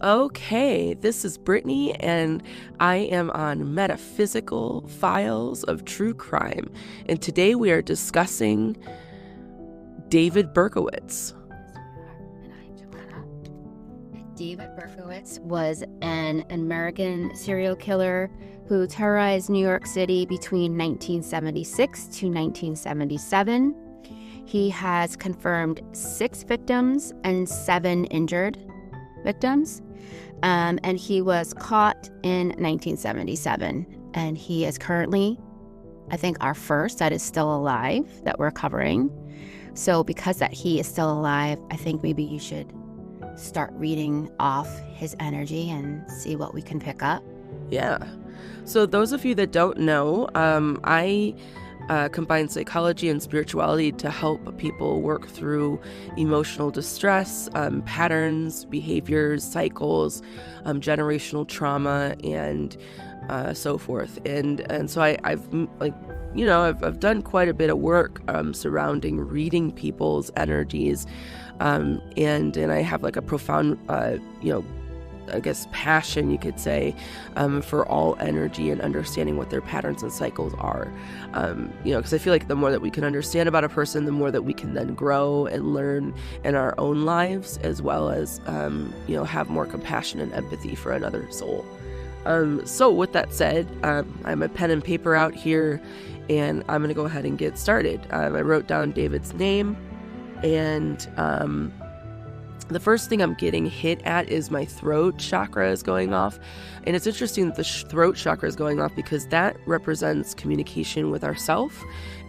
Okay, this is Brittany, and I am on Metaphysical Files of True Crime. And today we are discussing David Berkowitz. And I'm Joanna. David Berkowitz was an American serial killer who terrorized New York City between 1976 to 1977. He has confirmed 6 victims and 7 injured victims. And he was caught in 1977. And he is currently, I think, our first that is still alive that we're covering. So because that he is still alive, I think maybe you should start reading off his energy and see what we can pick up. Yeah. So those of you that don't know, I combine psychology and spirituality to help people work through emotional distress, patterns, behaviors, cycles, generational trauma, and so forth. And so I've done quite a bit of work surrounding reading people's energies, and I have like a profound I guess passion, you could say, for all energy and understanding what their patterns and cycles are. Because I feel like the more that we can understand about a person, the more that we can then grow and learn in our own lives, as well as, have more compassion and empathy for another soul. So with that said, I have my pen and paper out here, and I'm going to go ahead and get started. I wrote down David's name, and the first thing I'm getting hit at is my throat chakra is going off. And it's interesting that the throat chakra is going off because that represents communication with ourself,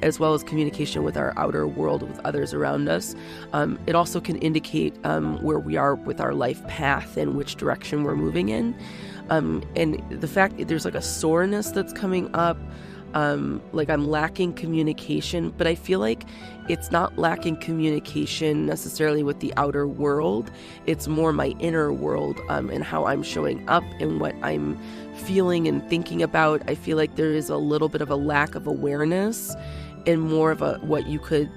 as well as communication with our outer world, with others around us. It also can indicate where we are with our life path and which direction we're moving in. And the fact that there's like a soreness that's coming up, like I'm lacking communication, but I feel like it's not lacking communication necessarily with the outer world. It's more my inner world, and how I'm showing up and what I'm feeling and thinking about. I feel like there is a little bit of a lack of awareness and more of what you could,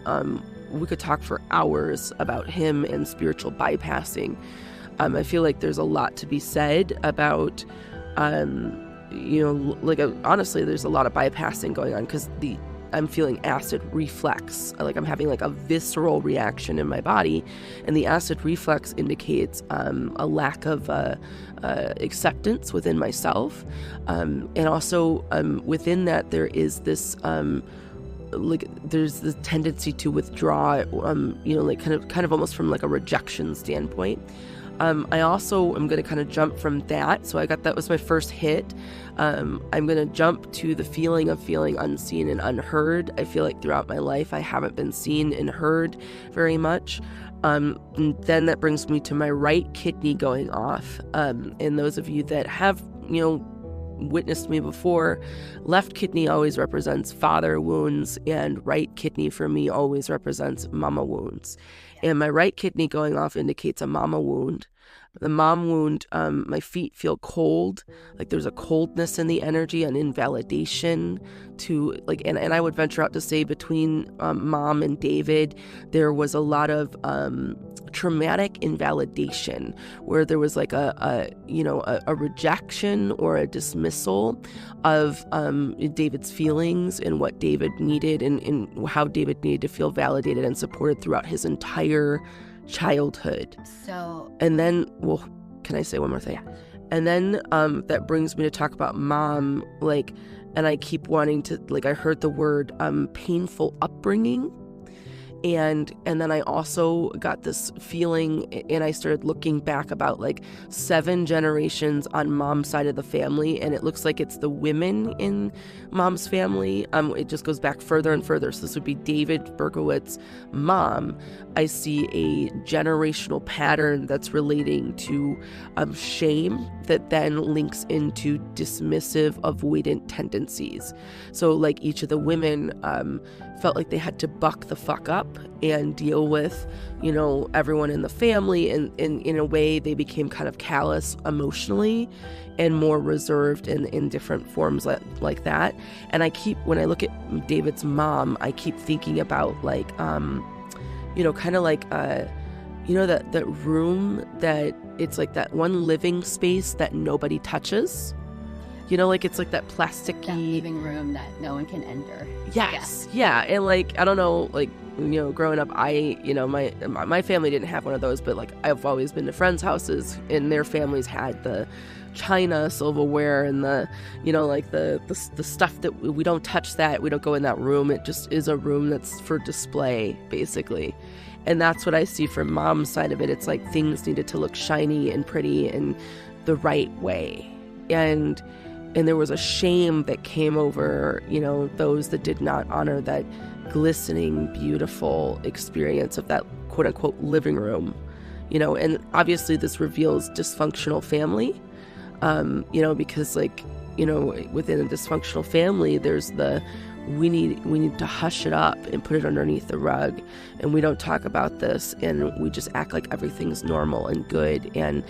we could talk for hours about him and spiritual bypassing. I feel like there's a lot to be said about, honestly, there's a lot of bypassing going on because I'm feeling acid reflux. Like I'm having like a visceral reaction in my body, and the acid reflux indicates a lack of acceptance within myself, and also within that there is this there's the tendency to withdraw, kind of almost from like a rejection standpoint. I also am going to kind of jump from that. So that was my first hit. I'm going to jump to the feeling of feeling unseen and unheard. I feel like throughout my life, I haven't been seen and heard very much. And then that brings me to my right kidney going off. And those of you that have, witnessed me before, left kidney always represents father wounds, and right kidney for me always represents mama wounds. And my right kidney going off indicates a mama wound. The mom wound, my feet feel cold, like there's a coldness in the energy, an invalidation to like, and I would venture out to say between mom and David, there was a lot of traumatic invalidation where there was like a rejection or a dismissal of David's feelings and what David needed and how David needed to feel validated and supported throughout his entire childhood. So, and then, well, can I say one more thing? Yeah. And then that brings me to talk about mom, and I keep wanting to, I heard the word painful upbringing. And then I also got this feeling, and I started looking back about 7 generations on mom's side of the family, and it looks like it's the women in mom's family. It just goes back further and further. So this would be David Berkowitz, mom. I see a generational pattern that's relating to shame that then links into dismissive, avoidant tendencies. So each of the women felt like they had to buck the fuck up and deal with, everyone in the family. And in a way, they became kind of callous emotionally and more reserved in different forms like that. And when I look at David's mom, I keep thinking about you know, that room that it's like that one living space that nobody touches. You know, like it's like that plasticky... That living room that no one can enter. Yes. Yeah. And like, I don't know, like, you know, growing up, my family didn't have one of those, but like I've always been to friends' houses and their families had the china silverware and the, you know, like the stuff that we don't touch that. We don't go in that room. It just is a room that's for display, basically. And that's what I see from Mom's side of it. It's like things needed to look shiny and pretty in the right way. And there was a shame that came over, you know, those that did not honor that glistening, beautiful experience of that quote unquote living room, you know. And obviously this reveals dysfunctional family, you know, because like, you know, within a dysfunctional family, there's the, we need to hush it up and put it underneath the rug, and we don't talk about this, and we just act like everything's normal and good, and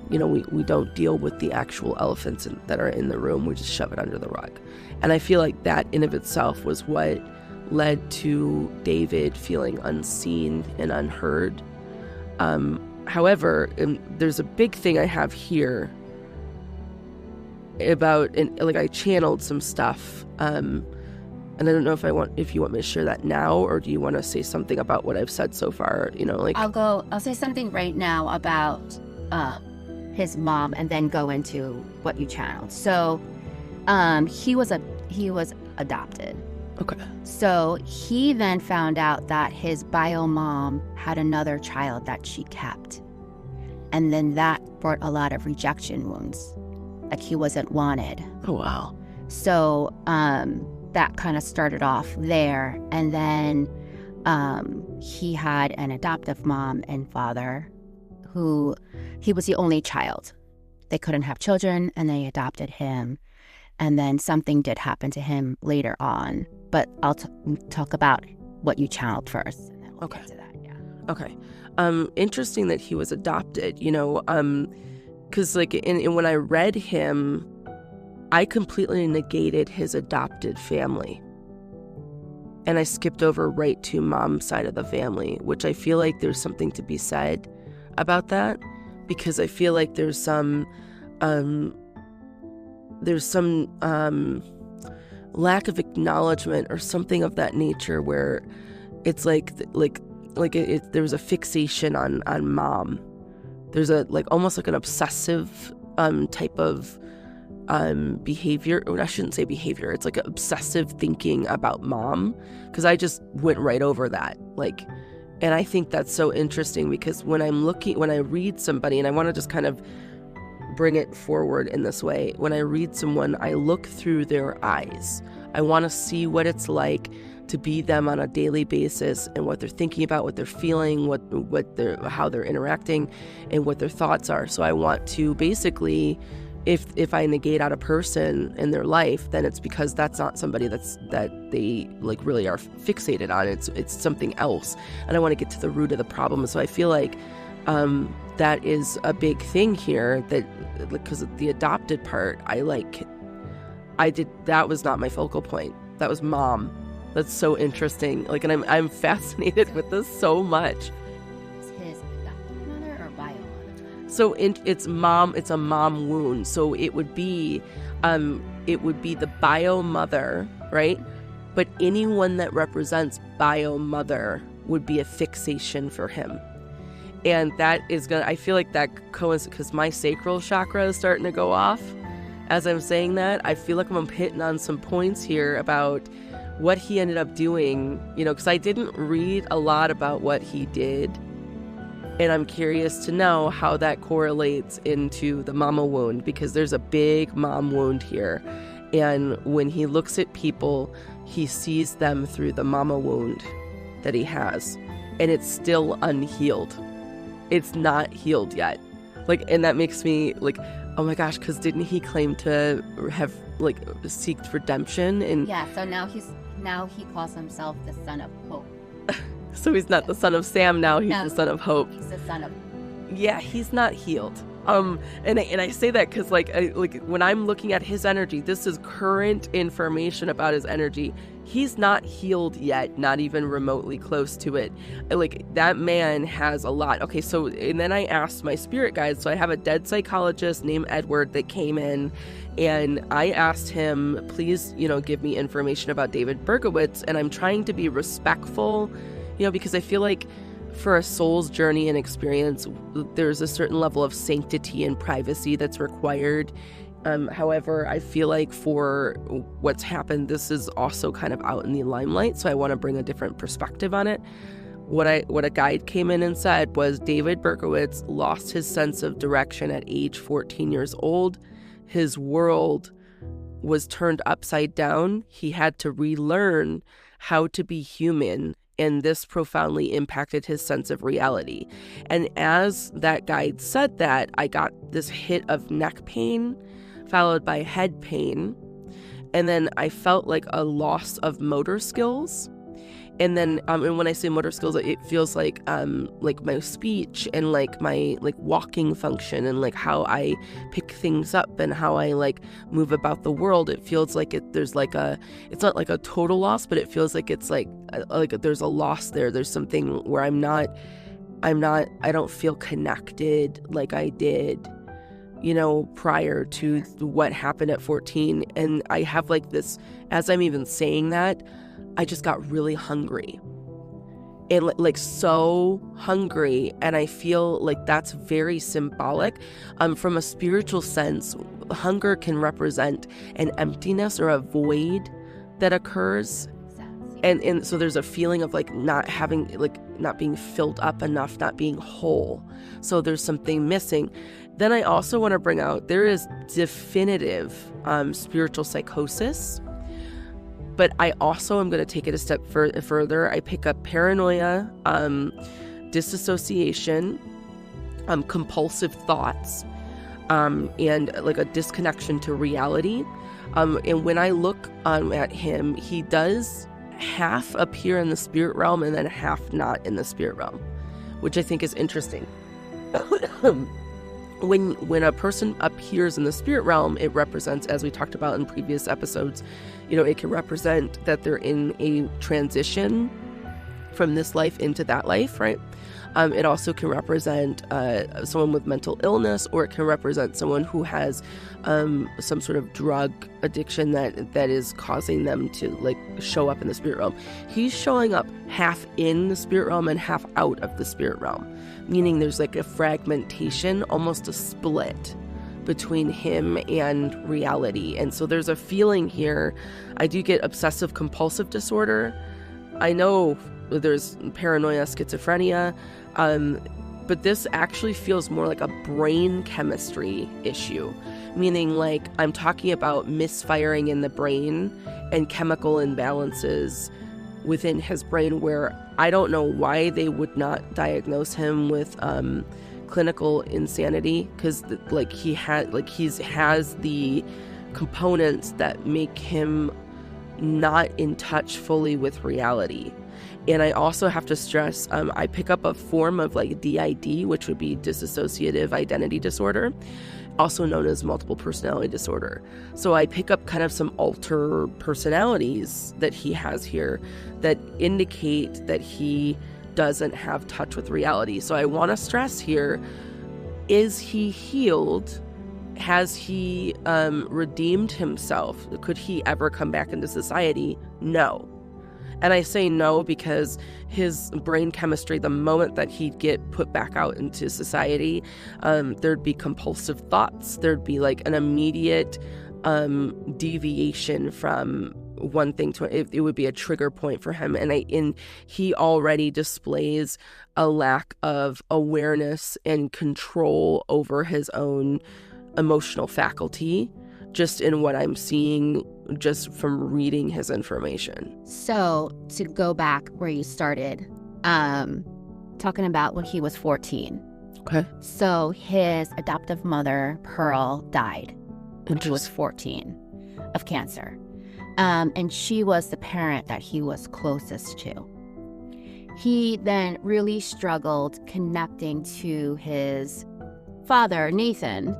you know, we don't deal with the actual elephants that are in the room. We just shove it under the rug. And I feel like that in of itself was what led to David feeling unseen and unheard. However, there's a big thing I have here about, and like I channeled some stuff, and I don't know if you want me to share that now, or do you want to say something about what I've said so far? You know, like I'll say something right now about his mom, and then go into what you channeled. So, he was adopted. Okay. So he then found out that his bio mom had another child that she kept, and then that brought a lot of rejection wounds. Like he wasn't wanted. Oh wow. So that kind of started off there, and then he had an adoptive mom and father who he was the only child. They couldn't have children, and they adopted him. And then something did happen to him later on. But I'll talk about what you channeled first, and then we'll get to that. Yeah. Okay. Interesting that he was adopted. You know, because like when I read him, I completely negated his adopted family, and I skipped over right to Mom's side of the family, which I feel like there's something to be said about that, because I feel like there's some lack of acknowledgement or something of that nature, where it's like there was a fixation on Mom. There's a like almost like an obsessive type of behavior, or I shouldn't say behavior. It's like an obsessive thinking about Mom, because I just went right over that. Like, and I think that's so interesting, because when I read somebody, and I want to just kind of bring it forward in this way. When I read someone, I look through their eyes. I want to see what it's like to be them on a daily basis, and what they're thinking about, what they're feeling, how they're interacting, and what their thoughts are. So I want to basically, if I negate out a person in their life, then it's because that's not somebody that they like really are fixated on. It's something else, and I want to get to the root of the problem. So I feel like that is a big thing here, that because of the adopted part, that was not my focal point. That was Mom. That's so interesting. Like, and I'm fascinated with this so much. Is his adopted mother or bio mother? So it's Mom. It's a mom wound. So it would be the bio mother, right? But anyone that represents bio mother would be a fixation for him. And that is I feel like that coincides, because my sacral chakra is starting to go off as I'm saying that. I feel like I'm hitting on some points here about what he ended up doing, you know, because I didn't read a lot about what he did. And I'm curious to know how that correlates into the mama wound, because there's a big mom wound here. And when he looks at people, he sees them through the mama wound that he has. And it's still unhealed. It's not healed yet. Like, and that makes me like, oh my gosh, because didn't he claim to have like seeked redemption? And yeah, so now he calls himself the son of hope. So he's not the son of Sam now, he's the son of hope. He's the son of Yeah, he's not healed. And I say that because like when I'm looking at his energy, this is current information about his energy. He's not healed yet, not even remotely close to it. Like, that man has a lot. Okay, so, and then I asked my spirit guides. So I have a dead psychologist named Edward that came in, and I asked him, please, give me information about David Berkowitz. And I'm trying to be respectful, because I feel like for a soul's journey and experience, there's a certain level of sanctity and privacy that's required. However, I feel like for what's happened, this is also kind of out in the limelight, so I want to bring a different perspective on it. What a guide came in and said was David Berkowitz lost his sense of direction at age 14 years old. His world was turned upside down. He had to relearn how to be human, and this profoundly impacted his sense of reality. And as that guide said that, I got this hit of neck pain, followed by head pain. And then I felt like a loss of motor skills. And then, and when I say motor skills, it feels like my speech and like my walking function and like how I pick things up and how I like move about the world. It feels like it's not like a total loss, but it feels like it's like there's a loss there. There's something where I don't feel connected like I did, prior to what happened at 14. And I have like this, as I'm even saying that, I just got really hungry and like so hungry. And I feel like that's very symbolic. From a spiritual sense, hunger can represent an emptiness or a void that occurs. And so there's a feeling of like not being filled up enough, not being whole. So there's something missing. Then I also want to bring out, there is definitive spiritual psychosis, but I also am going to take it a step further. I pick up paranoia, disassociation, compulsive thoughts, and like a disconnection to reality. And when I look at him, he does half appear in the spirit realm and then half not in the spirit realm, which I think is interesting. When a person appears in the spirit realm, it represents, as we talked about in previous episodes, it can represent that they're in a transition from this life into that life, right? It also can represent someone with mental illness, or it can represent someone who has some sort of drug addiction that is causing them to like show up in the spirit realm. He's showing up half in the spirit realm and half out of the spirit realm, meaning there's like a fragmentation, almost a split between him and reality. And so there's a feeling here. I do get obsessive compulsive disorder. I know there's paranoia, schizophrenia, but this actually feels more like a brain chemistry issue, meaning like I'm talking about misfiring in the brain and chemical imbalances within his brain, where I don't know why they would not diagnose him with clinical insanity, because like he has the components that make him not in touch fully with reality. And I also have to stress, I pick up a form of like DID, which would be dissociative identity disorder, also known as multiple personality disorder. So I pick up kind of some alter personalities that he has here that indicate that he doesn't have touch with reality. So I want to stress here, is he healed? Has he redeemed himself? Could he ever come back into society? No. And I say no because his brain chemistry, the moment that he'd get put back out into society, there'd be compulsive thoughts. There'd be like an immediate deviation from one thing to it would be a trigger point for him. And he already displays a lack of awareness and control over his own emotional faculty, just in what I'm seeing just from reading his information. So to go back where you started, talking about when he was 14. Okay. So his adoptive mother, Pearl, died when he was 14 of cancer. And she was the parent that he was closest to. He then really struggled connecting to his father, Nathan,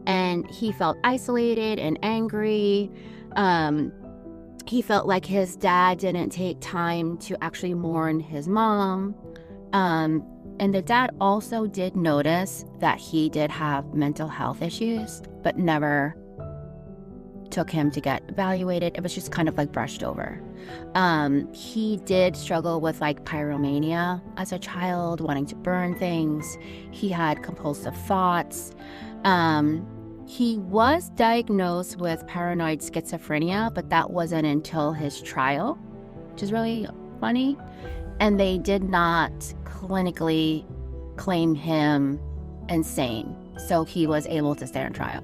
and he felt isolated and angry. He felt like his dad didn't take time to actually mourn his mom. And the dad also did notice that he did have mental health issues, but never took him to get evaluated. It was just kind of like brushed over. He did struggle with like pyromania as a child, wanting to burn things. He had compulsive thoughts. He was diagnosed with paranoid schizophrenia, but that wasn't until his trial, which is really funny. And they did not clinically claim him insane, so he was able to stand trial.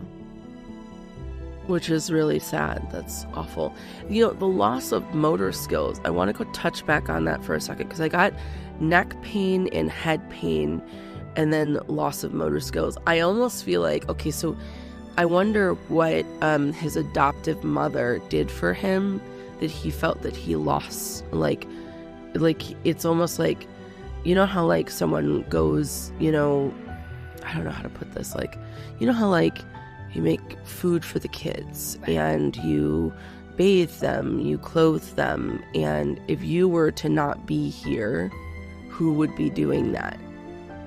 Which is really sad. That's awful. You know, the loss of motor skills, I want to go touch back on that for a second, because I got neck pain and head pain and then loss of motor skills. I almost feel like, okay, so I wonder what his adoptive mother did for him that he felt that he lost. Like it's almost like, you know how like someone goes, you know, I don't know how to put this, like, you know how like you make food for the kids and you bathe them, you clothe them, and if you were to not be here, who would be doing that?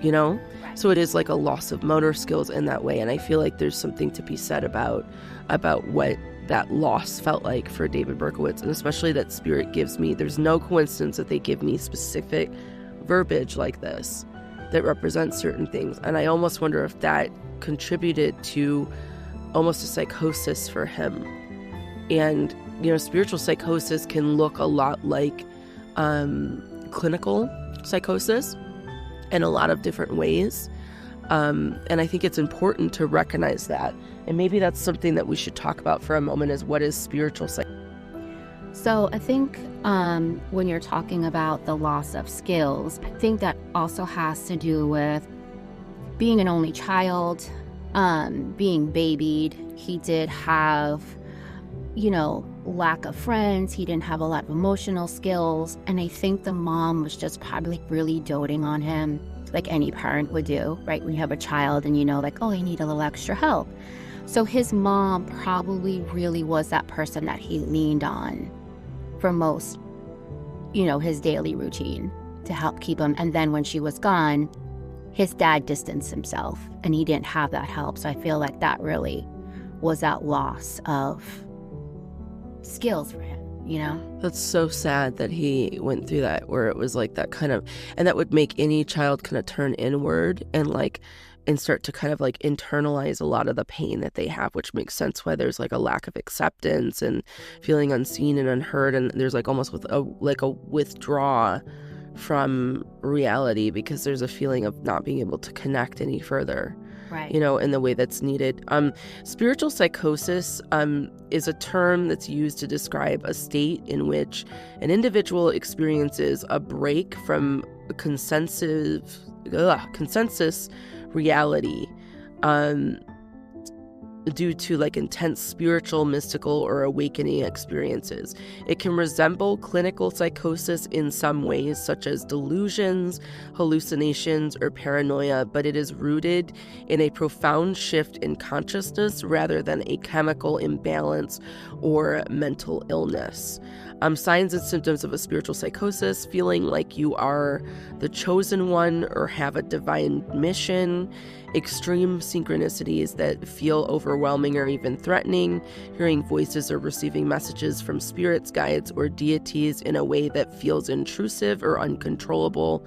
You know? So it is like a loss of motor skills in that way, and I feel like there's something to be said about what that loss felt like for David Berkowitz, and especially that spirit gives me. There's no coincidence that they give me specific verbiage like this that represents certain things, and I almost wonder if that contributed to almost a psychosis for him. And, you know, spiritual psychosis can look a lot like clinical psychosis in a lot of different ways. And I think it's important to recognize that. And maybe that's something that we should talk about for a moment, is what is spiritual psychosis? So I think when you're talking about the loss of skills, I think that also has to do with being an only child, being babied. He did have, you know, lack of friends. He didn't have a lot of emotional skills. And I think the mom was just probably really doting on him, like any parent would do, right? When you have a child and you know, like, oh, I need a little extra help. So his mom probably really was that person that he leaned on for most, you know, his daily routine to help keep him. And then when she was gone, his dad distanced himself and he didn't have that help. So I feel like that really was that loss of skills for him, you know? That's so sad that he went through that, where it was like that kind of, and that would make any child kind of turn inward and start to kind of like internalize a lot of the pain that they have, which makes sense why there's like a lack of acceptance and feeling unseen and unheard. And there's like almost with a withdraw from reality, because there's a feeling of not being able to connect any further. Right. You know, in the way that's needed. Spiritual psychosis is a term that's used to describe a state in which an individual experiences a break from a consensus reality due to like intense spiritual, mystical, or awakening experiences. It can resemble clinical psychosis in some ways, such as delusions, hallucinations, or paranoia, but it is rooted in a profound shift in consciousness rather than a chemical imbalance or mental illness. Signs and symptoms of a spiritual psychosis: feeling like you are the chosen one or have a divine mission, extreme synchronicities that feel overwhelming or even threatening, hearing voices or receiving messages from spirits, guides, or deities in a way that feels intrusive or uncontrollable,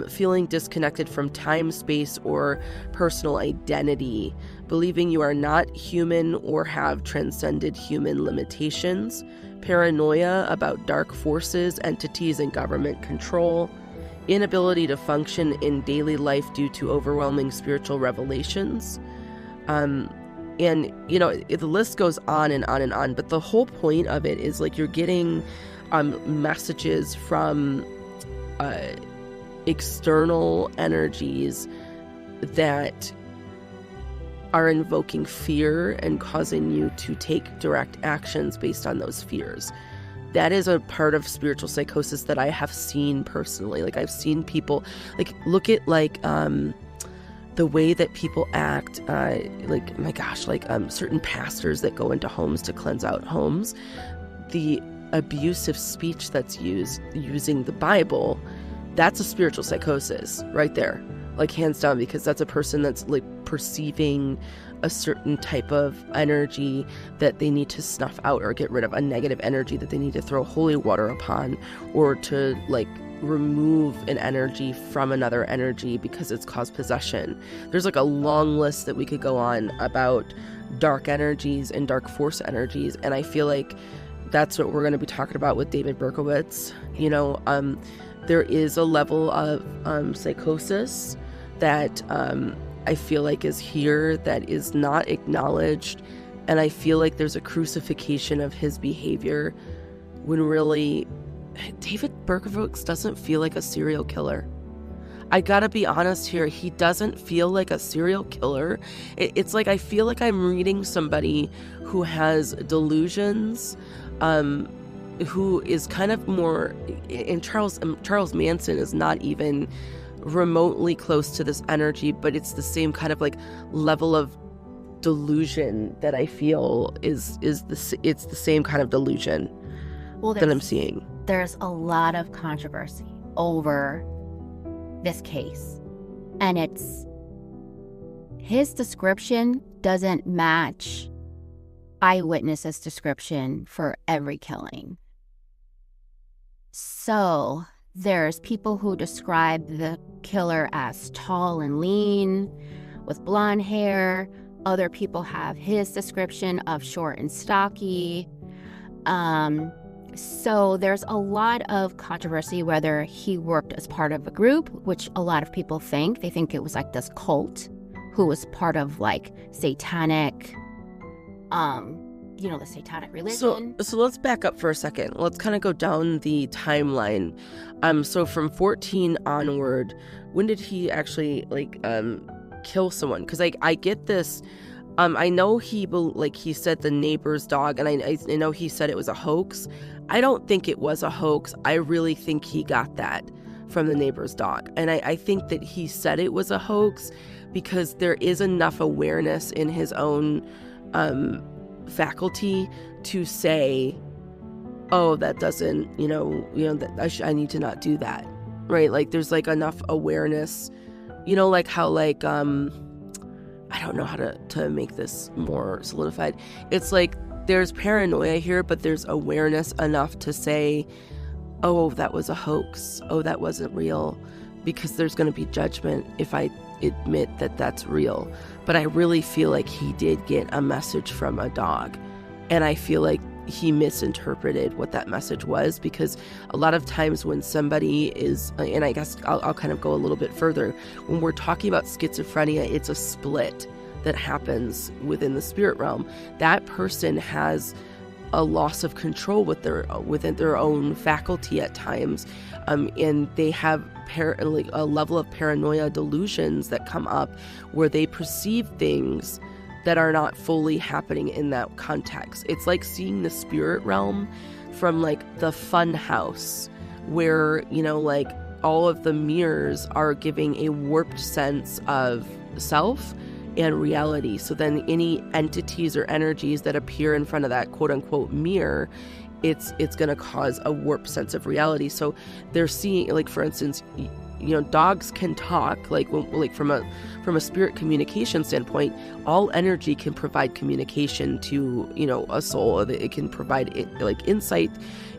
feeling disconnected from time, space, or personal identity, believing you are not human or have transcended human limitations, paranoia about dark forces, entities, and government control, inability to function in daily life due to overwhelming spiritual revelations. And, you know, the list goes on and on and on, but the whole point of it is like you're getting messages from external energies that are invoking fear and causing you to take direct actions based on those fears. that is a part of spiritual psychosis that I have seen personally. Like, I've seen people, like, look at, like, the way that people act, like, my gosh, like, certain pastors that go into homes to cleanse out homes, the abusive speech that's used using the Bible, that's a spiritual psychosis right there, like, hands down, because that's a person that's, like, perceiving a certain type of energy that they need to snuff out or get rid of, a negative energy that they need to throw holy water upon, or to, like, remove an energy from another energy because it's caused possession. There's, like, a long list that we could go on about dark energies and dark force energies, and I feel like that's what we're going to be talking about with David Berkowitz. You know, there is a level of psychosis that I feel like is here that is not acknowledged, and I feel like there's a crucifixion of his behavior when really David Berkowitz doesn't feel like a serial killer. I gotta be honest here, he doesn't feel like a serial killer. It's like I feel like I'm reading somebody who has delusions, who is kind of more, and Charles Manson is not even remotely close to this energy, but it's the same kind of, like, level of delusion that I feel it's the same kind of delusion that I'm seeing. There's a lot of controversy over this case, and it's his description doesn't match eyewitnesses' description for every killing. So there's people who describe the killer as tall and lean with blonde hair. Other people have his description of short and stocky. So there's a lot of controversy whether he worked as part of a group, which a lot of people think. They think it was like this cult who was part of, like, satanic, the satanic religion. So let's back up for a second. Let's kind of go down the timeline. So from 14 onward, when did he actually, like, kill someone? Because I get this. I know he said the neighbor's dog, and I know he said it was a hoax. I don't think it was a hoax. I really think he got that from the neighbor's dog. And I think that he said it was a hoax because there is enough awareness in his own faculty to say, oh, that doesn't, that I need to not do that, right? Like, there's, like, enough awareness, like how, like, I don't know how to make this more solidified. It's like there's paranoia here, but there's awareness enough to say, oh, that was a hoax. Oh, that wasn't real, because there's going to be judgment if I admit that that's real. But I really feel like he did get a message from a dog, and I feel like he misinterpreted what that message was, because a lot of times when somebody is, and I guess I'll kind of go a little bit further, when we're talking about schizophrenia, it's a split that happens within the spirit realm. That person has a loss of control within their own faculty at times, and they have a level of paranoia delusions that come up where they perceive things that are not fully happening in that context. It's like seeing the spirit realm from, like, the fun house, where, like, all of the mirrors are giving a warped sense of self and reality. So then any entities or energies that appear in front of that quote unquote mirror, it's going to cause a warped sense of reality. So they're seeing, like, for instance, dogs can talk, like from a spirit communication standpoint. All energy can provide communication to, a soul. It can provide like insight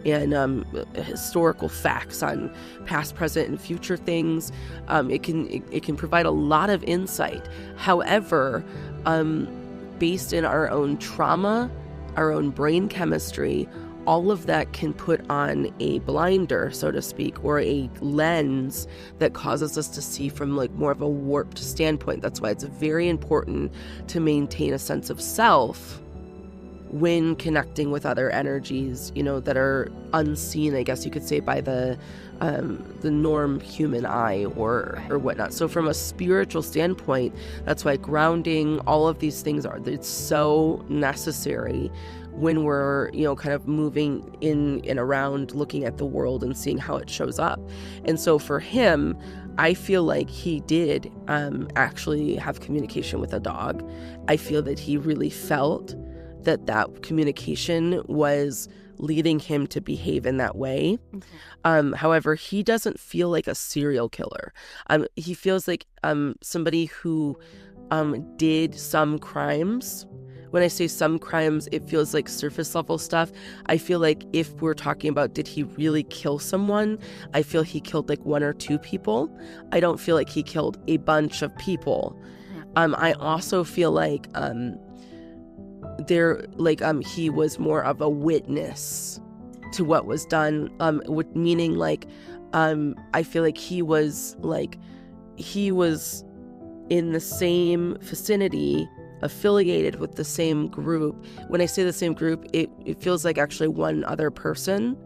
and historical facts on past, present, and future things. It can provide a lot of insight. However, based in our own trauma, our own brain chemistry, all of that can put on a blinder, so to speak, or a lens that causes us to see from, like, more of a warped standpoint. That's why it's very important to maintain a sense of self when connecting with other energies, that are unseen, I guess you could say, by the norm human eye or whatnot. So from a spiritual standpoint, that's why grounding, all of these things it's so necessary when we're, kind of moving in and around, looking at the world and seeing how it shows up. And so for him, I feel like he did actually have communication with a dog. I feel that he really felt that communication was leading him to behave in that way. However, he doesn't feel like a serial killer. He feels like somebody who did some crimes. When I say some crimes, it feels like surface level stuff. I feel like if we're talking about did he really kill someone, I feel he killed like 1 or 2 people. I don't feel like he killed a bunch of people. I also feel like he was more of a witness to what was done, meaning like I feel like he was in the same vicinity, affiliated with the same group. When I say the same group, it feels like actually one other person,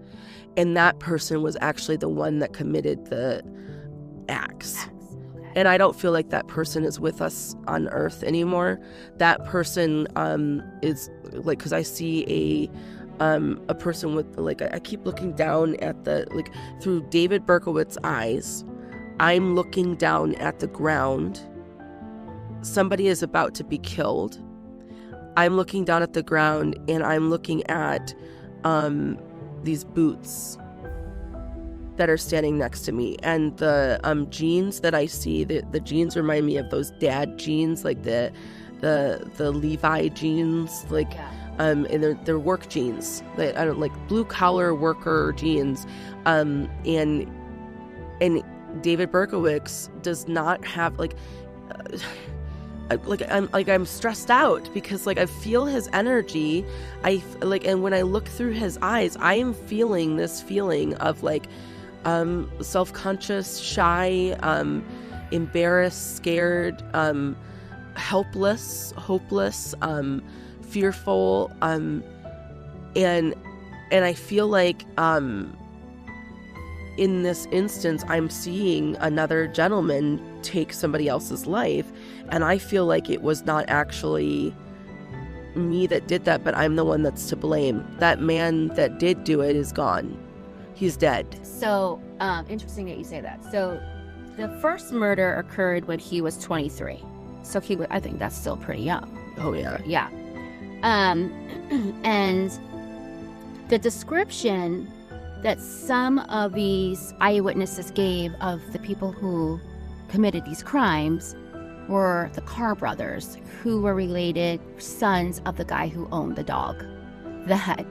and that person was actually the one that committed the acts. And I don't feel like that person is with us on Earth anymore. That person is like, because I see a person with like, I keep looking down at through David Berkowitz eyes. I'm looking down at the ground. Somebody is about to be killed. I'm looking down at the ground and I'm looking at these boots that are standing next to me, and the jeans that I see, the jeans remind me of those dad jeans, like the Levi jeans, and they're work jeans. I don't like blue collar worker jeans, and David Berkowitz does not have I'm stressed out because I feel his energy. And when I look through his eyes, I am feeling this feeling of self-conscious, shy, embarrassed, scared, helpless, hopeless, fearful, and I feel like in this instance I'm seeing another gentleman take somebody else's life, and I feel like it was not actually me that did that, but I'm the one that's to blame. That man that did do it is gone. He's dead. So, interesting that you say that. So, the first murder occurred when he was 23. So I think that's still pretty young. Oh yeah. Yeah. And the description that some of these eyewitnesses gave of the people who committed these crimes were the Carr brothers, who were related sons of the guy who owned the dog that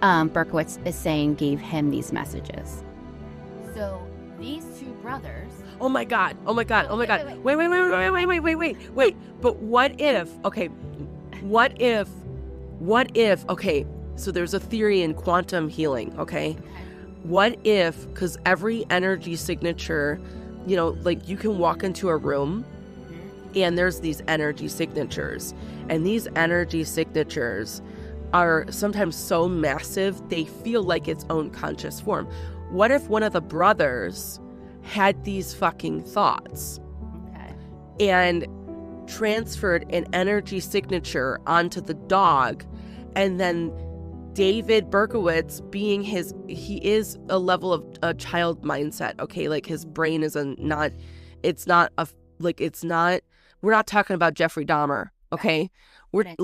Berkowitz is saying gave him these messages. So these 2 brothers. Oh my God. Wait. But what if, okay, so there's a theory in quantum healing, okay? What if, because every energy signature, you can walk into a room and there's these energy signatures, and these energy signatures are sometimes so massive they feel like its own conscious form. What if one of the brothers had these fucking thoughts and transferred an energy signature onto the dog, and then David Berkowitz, being he is a level of a child mindset, okay? His brain is we're not talking about Jeffrey Dahmer, okay? We're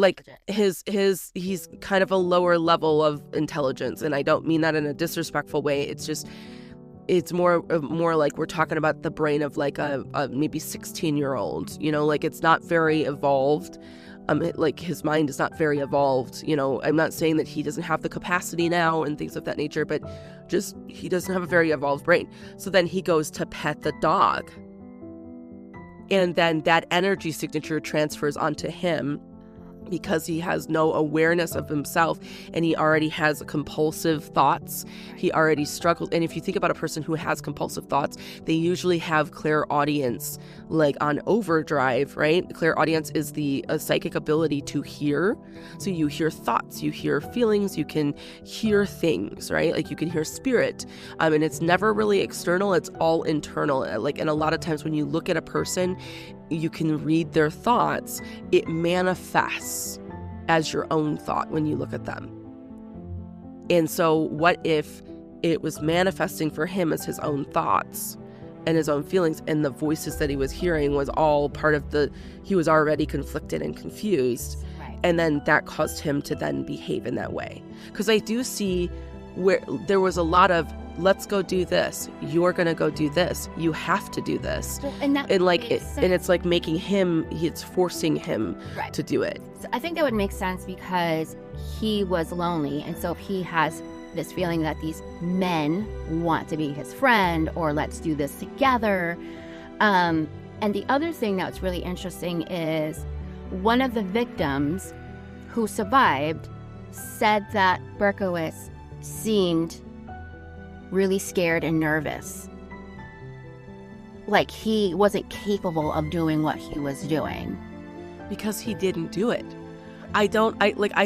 he's kind of a lower level of intelligence, and I don't mean that in a disrespectful way. It's just, it's more like we're talking about the brain of a maybe 16-year-old, it's not very evolved. His mind is not very evolved, I'm not saying that he doesn't have the capacity now and things of that nature, but just he doesn't have a very evolved brain. So then he goes to pet the dog, and then that energy signature transfers onto him, because he has no awareness of himself and he already has compulsive thoughts. He already struggles. And if you think about a person who has compulsive thoughts, they usually have clairaudience like on overdrive, right? Clairaudience is the psychic ability to hear. So you hear thoughts, you hear feelings, you can hear things, right? Like you can hear spirit. And it's never really external, it's all internal. Like, and a lot of times when you look at a person, you can read their thoughts. It manifests as your own thought when you look at them. And so what if it was manifesting for him as his own thoughts and his own feelings, and the voices that he was hearing was all part of he was already conflicted and confused. Right. And then that caused him to then behave in that way. Because I do see where there was a lot of, let's go do this. You're going to go do this. You have to do this. Well, and it's like making him, it's forcing him right. to do it. So I think that would make sense because he was lonely. And so if he has this feeling that these men want to be his friend or let's do this together. And the other thing that's really interesting is one of the victims who survived said that Berkowitz seemed really scared and nervous. Like he wasn't capable of doing what he was doing. Because he didn't do it. I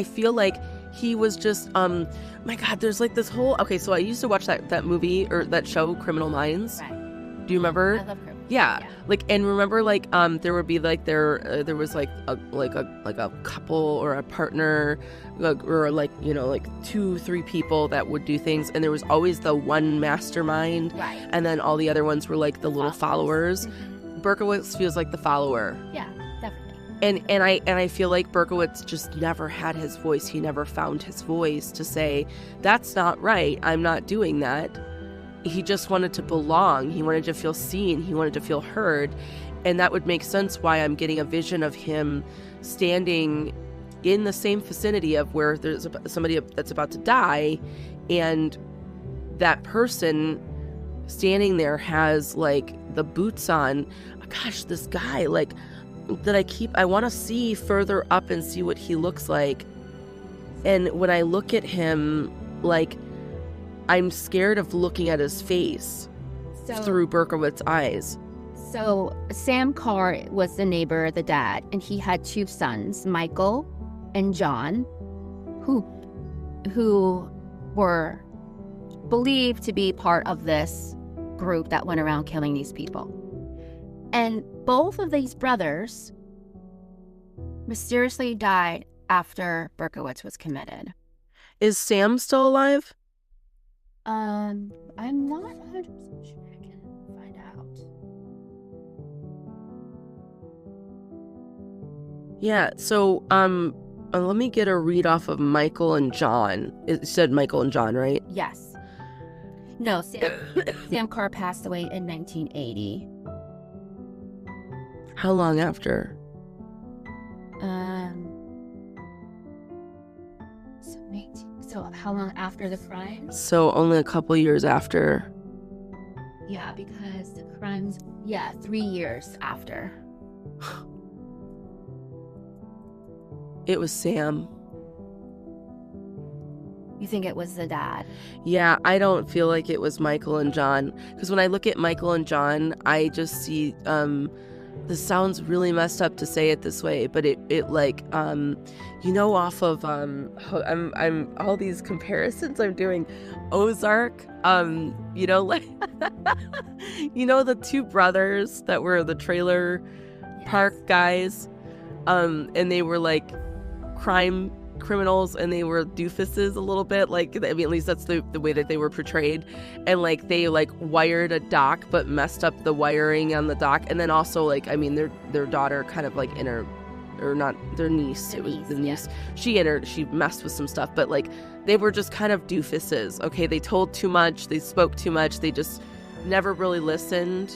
feel like he was just, my God, there's like this whole, okay, so I used to watch that movie or that show, Criminal Minds. Right. Do you remember? I love Criminal. Yeah. Like, and remember, like, there would be like, there was like a couple or a partner, or like, you know, like 2-3 people that would do things. And there was always the one mastermind. Right. And then all the other ones were like the little followers. Mm-hmm. Berkowitz feels like the follower. Yeah, definitely. And I feel like Berkowitz just never had his voice. He never found his voice to say, that's not right. I'm not doing that. He just wanted to belong. He wanted to feel seen. He wanted to feel heard. And that would make sense why I'm getting a vision of him standing in the same vicinity of where there's somebody that's about to die. And that person standing there has like the boots on. Gosh, this guy, like, I want to see further up and see what he looks like. And when I look at him, like, I'm scared of looking at his face through Berkowitz's eyes. So Sam Carr was the neighbor, the dad, and he had 2 sons, Michael and John, who were believed to be part of this group that went around killing these people. And both of these brothers mysteriously died after Berkowitz was committed. Is Sam still alive? I'm not 100% sure. I can find out. Yeah, so let me get a read off of Michael and John. It said Michael and John, right? Yes. No, Sam Carr passed away in 1980. How long after? So how long after the crime? So only a couple years after. Yeah, because the crimes, 3 years after. It was Sam. You think it was the dad? Yeah, I don't feel like it was Michael and John. Because when I look at Michael and John, I just see, this sounds really messed up to say it this way, but it like, you know, off of, I'm all these comparisons I'm doing, Ozark, you know, like, you know, the 2 brothers that were the trailer park guys, and they were like criminals, and they were doofuses a little bit, like, I mean, at least that's the way that they were portrayed, and like they like wired a dock but messed up the wiring on the dock, and then also like, I mean, their daughter kind of like their niece, it was the niece, yeah. She messed with some stuff, but like they were just kind of doofuses. Okay, they told too much, they spoke too much, they just never really listened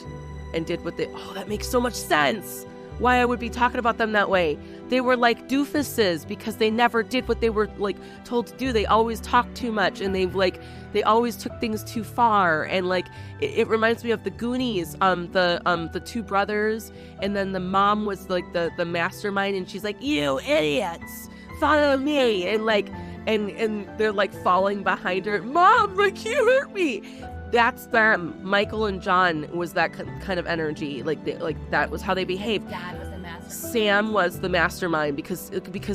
and did what that makes so much sense why I would be talking about them that way. they were like doofuses because they never did what they were like told to do. They always talked too much, and they always took things too far. And like it reminds me of the Goonies, the two brothers, and then the mom was like the mastermind, and she's like, "You idiots, follow me," and like and they're like falling behind her. "Mom, like you hurt me." That's them. Michael and John was that kind of energy. Like that was how they behaved. Dad was the mastermind. Sam was the mastermind because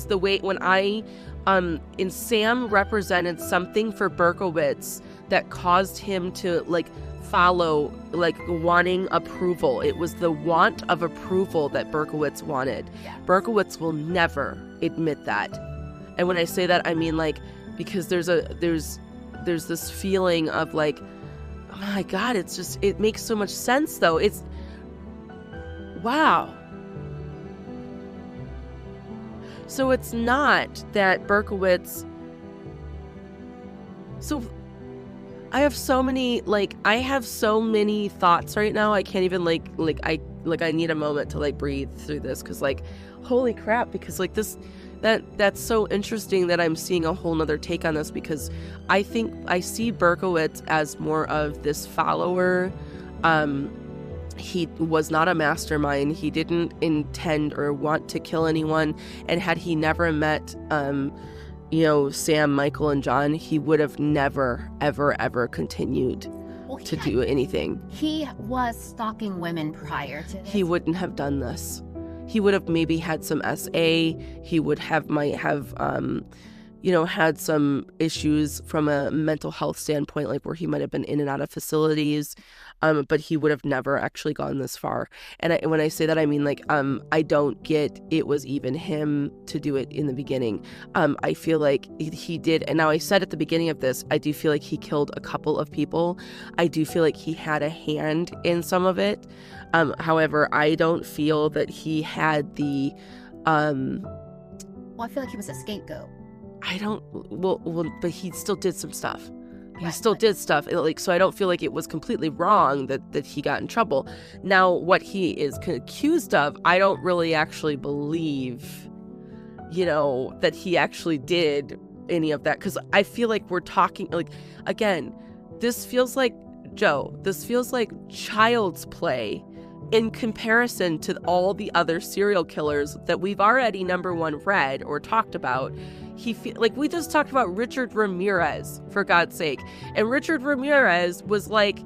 the way when and Sam represented something for Berkowitz that caused him to like follow, like wanting approval. It was the want of approval that Berkowitz wanted. Yeah. Berkowitz will never admit that. And when I say that, I mean like because there's this feeling of like, oh my God, it makes so much sense though. It's wow. So it's not that Berkowitz. So I have so many thoughts right now. I can't even I need a moment to like breathe through this because like holy crap, because like this that's so interesting that I'm seeing a whole nother take on this, because I think I see Berkowitz as more of this follower. He was not a mastermind. He didn't intend or want to kill anyone. And had he never met, Sam, Michael, and John, he would have never, ever, ever continued to do anything. He was stalking women prior to this. He wouldn't have done this. He would have maybe had some SA. He would might have had some issues from a mental health standpoint, like where he might have been in and out of facilities, but he would have never actually gone this far. And when I say that, I mean like I don't get it was even him to do it in the beginning. I feel like he did, and now I said at the beginning of this, I do feel like he killed a couple of people. I do feel like he had a hand in some of it. However, I don't feel that he had the. Well, I feel like he was a scapegoat. But he still did some stuff. He Right, still but- did stuff. So I don't feel like it was completely wrong that he got in trouble. Now, what he is accused of, I don't really actually believe, that he actually did any of that. Because I feel like we're talking, like, again, this feels like, Joe, this feels like child's play in comparison to all the other serial killers that we've already, number one, read or talked about. We just talked about Richard Ramirez, for God's sake. And Richard Ramirez was like,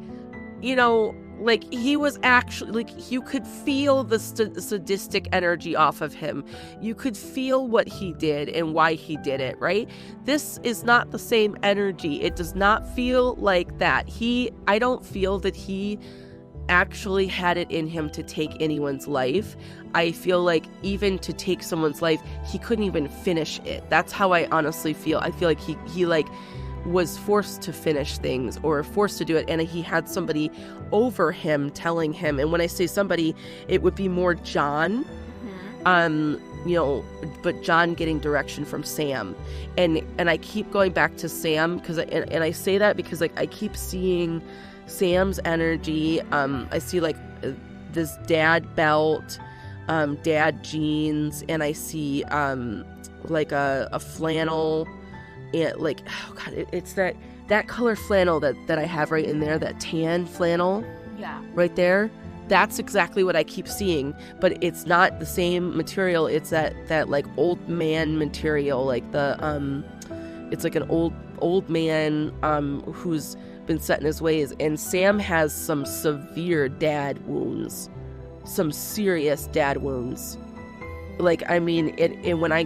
he was actually, like, you could feel the sadistic energy off of him. You could feel what he did and why he did it, right? This is not the same energy. It does not feel like that. I don't feel that he actually had it in him to take anyone's life. I feel like even to take someone's life, he couldn't even finish it. That's how I honestly feel. I feel like he was forced to finish things or forced to do it, and he had somebody over him telling him. And when I say somebody, it would be more John, but John getting direction from Sam. And I keep going back to Sam because I say that because like I keep seeing Sam's energy. I see like this dad belt, dad jeans, and I see like a flannel, and like, oh God, it's that color flannel that I have right in there, that tan flannel. Yeah. Right there. That's exactly what I keep seeing, but it's not the same material. It's that like old man material, like it's like an old man who's been set in his ways. And Sam has some severe dad wounds, some serious dad wounds. Like, I mean, when I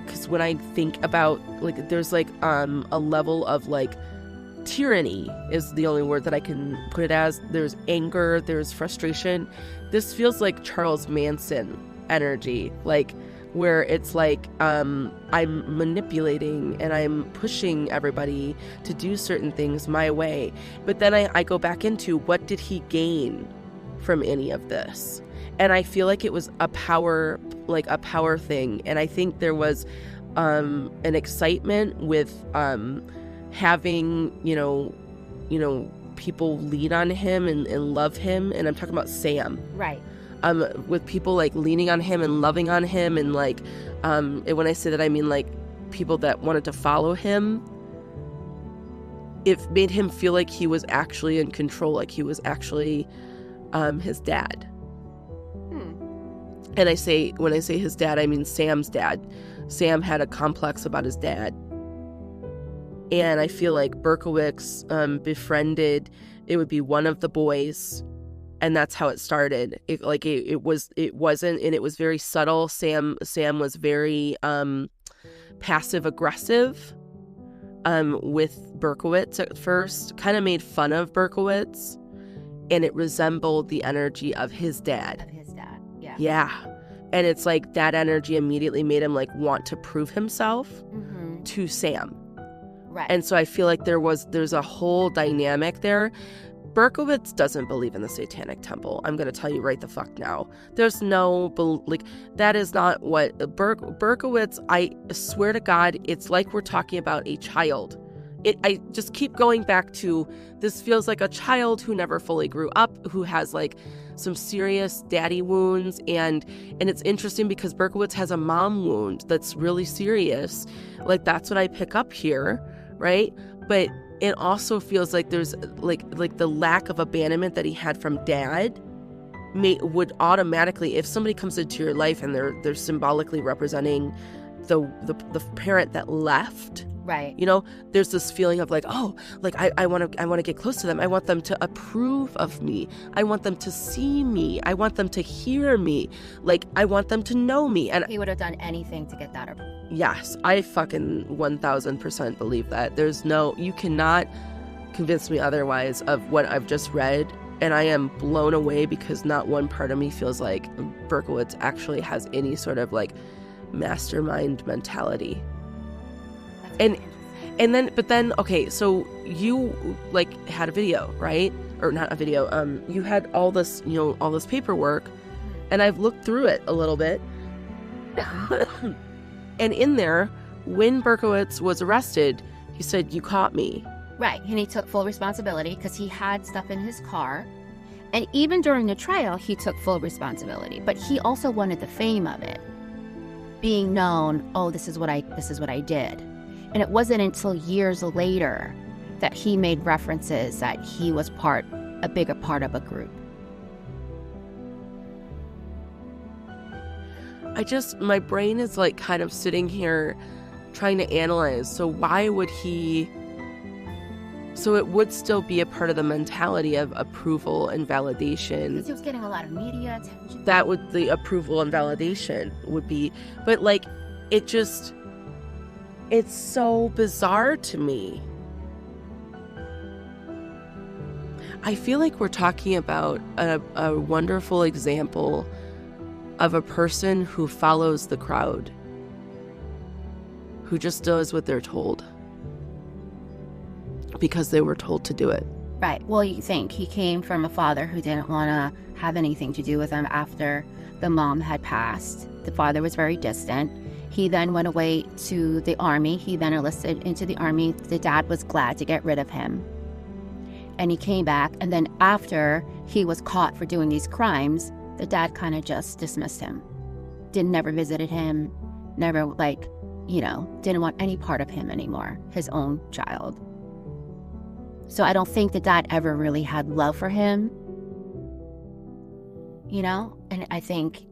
think about, like, there's like a level of like tyranny is the only word that I can put it as. There's anger, there's frustration. This feels like Charles Manson energy, like where it's like I'm manipulating and I'm pushing everybody to do certain things my way. But then I go back into, what did he gain from any of this? And I feel like it was a power thing. And I think there was an excitement with having, people lean on him and love him. And I'm talking about Sam. Right. With people like leaning on him and loving on him and like And when I say that, I mean like people that wanted to follow him. It made him feel like he was actually in control, like he was actually his dad. And when I say his dad, I mean Sam's dad. Sam had a complex about his dad. And I feel like Berkowitz befriended, it would be one of the boys, and that's how it started. It wasn't, and it was very subtle. Sam was very passive aggressive with Berkowitz at first, kind of made fun of Berkowitz, and it resembled the energy of his dad. Yeah. And it's like that energy immediately made him like want to prove himself to Sam. Right. And so I feel like there's a whole dynamic there. Berkowitz doesn't believe in the Satanic Temple. I'm going to tell you right the fuck now. There's no, that is not what Berkowitz, I swear to God, it's like we're talking about a child. I just keep going back to, this feels like a child who never fully grew up, who has like some serious daddy wounds. And it's interesting because Berkowitz has a mom wound that's really serious. Like that's what I pick up here, right? But it also feels like there's like the lack of abandonment that he had from dad would automatically, if somebody comes into your life and they're symbolically representing the parent that left, right? You know, there's this feeling of like, oh, like I want to get close to them. I want them to approve of me. I want them to see me. I want them to hear me. Like I want them to know me. And he would have done anything to get that approval. Yes, I fucking 1000% believe that. You cannot convince me otherwise of what I've just read. And I am blown away because not one part of me feels like Berkowitz actually has any sort of like mastermind mentality. And then, okay, so you like had a video, right? Or not a video. You had all this paperwork, and I've looked through it a little bit. And in there, when Berkowitz was arrested, he said, "You caught me." Right, and he took full responsibility because he had stuff in his car. And even during the trial, he took full responsibility. But he also wanted the fame of it, being known, oh, this is what I did. And it wasn't until years later that he made references that he was a bigger part of a group. My brain is like kind of sitting here trying to analyze. So why would so it would still be a part of the mentality of approval and validation. Because he was getting a lot of media attention. That would, the approval and validation would be, but like, it's so bizarre to me. I feel like we're talking about a wonderful example of a person who follows the crowd, who just does what they're told because they were told to do it. Right. Well, you think he came from a father who didn't want to have anything to do with him after the mom had passed. The father was very distant. He then went away to the army. He then enlisted into the army. The dad was glad to get rid of him. And he came back. And then after he was caught for doing these crimes, the dad kind of just dismissed him. Never visited him. Never, didn't want any part of him anymore, his own child. So I don't think the dad ever really had love for him, and I think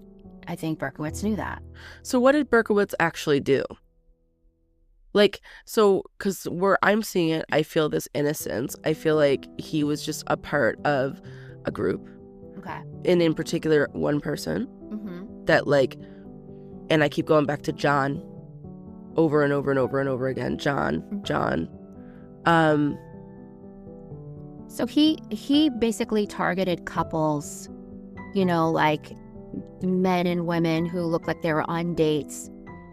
Berkowitz knew that. So what did Berkowitz actually do? Because where I'm seeing it, I feel this innocence. I feel like he was just a part of a group. Okay. And in particular, one person that and I keep going back to John over and over and over and over again. John. So he basically targeted couples, men and women who looked like they were on dates,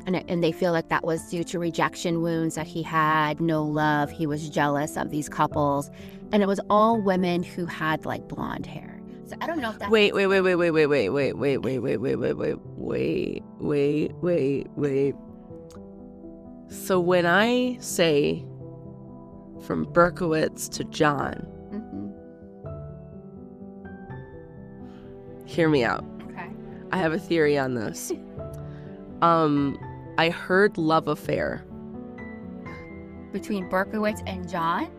and they feel like that was due to rejection wounds that he had, no love. He was jealous of these couples, and it was all women who had blonde hair. So I don't know if that. Wait. So when I say from Berkowitz to John, hear me out. Okay. I have a theory on this. I heard love affair. Between Berkowitz and John?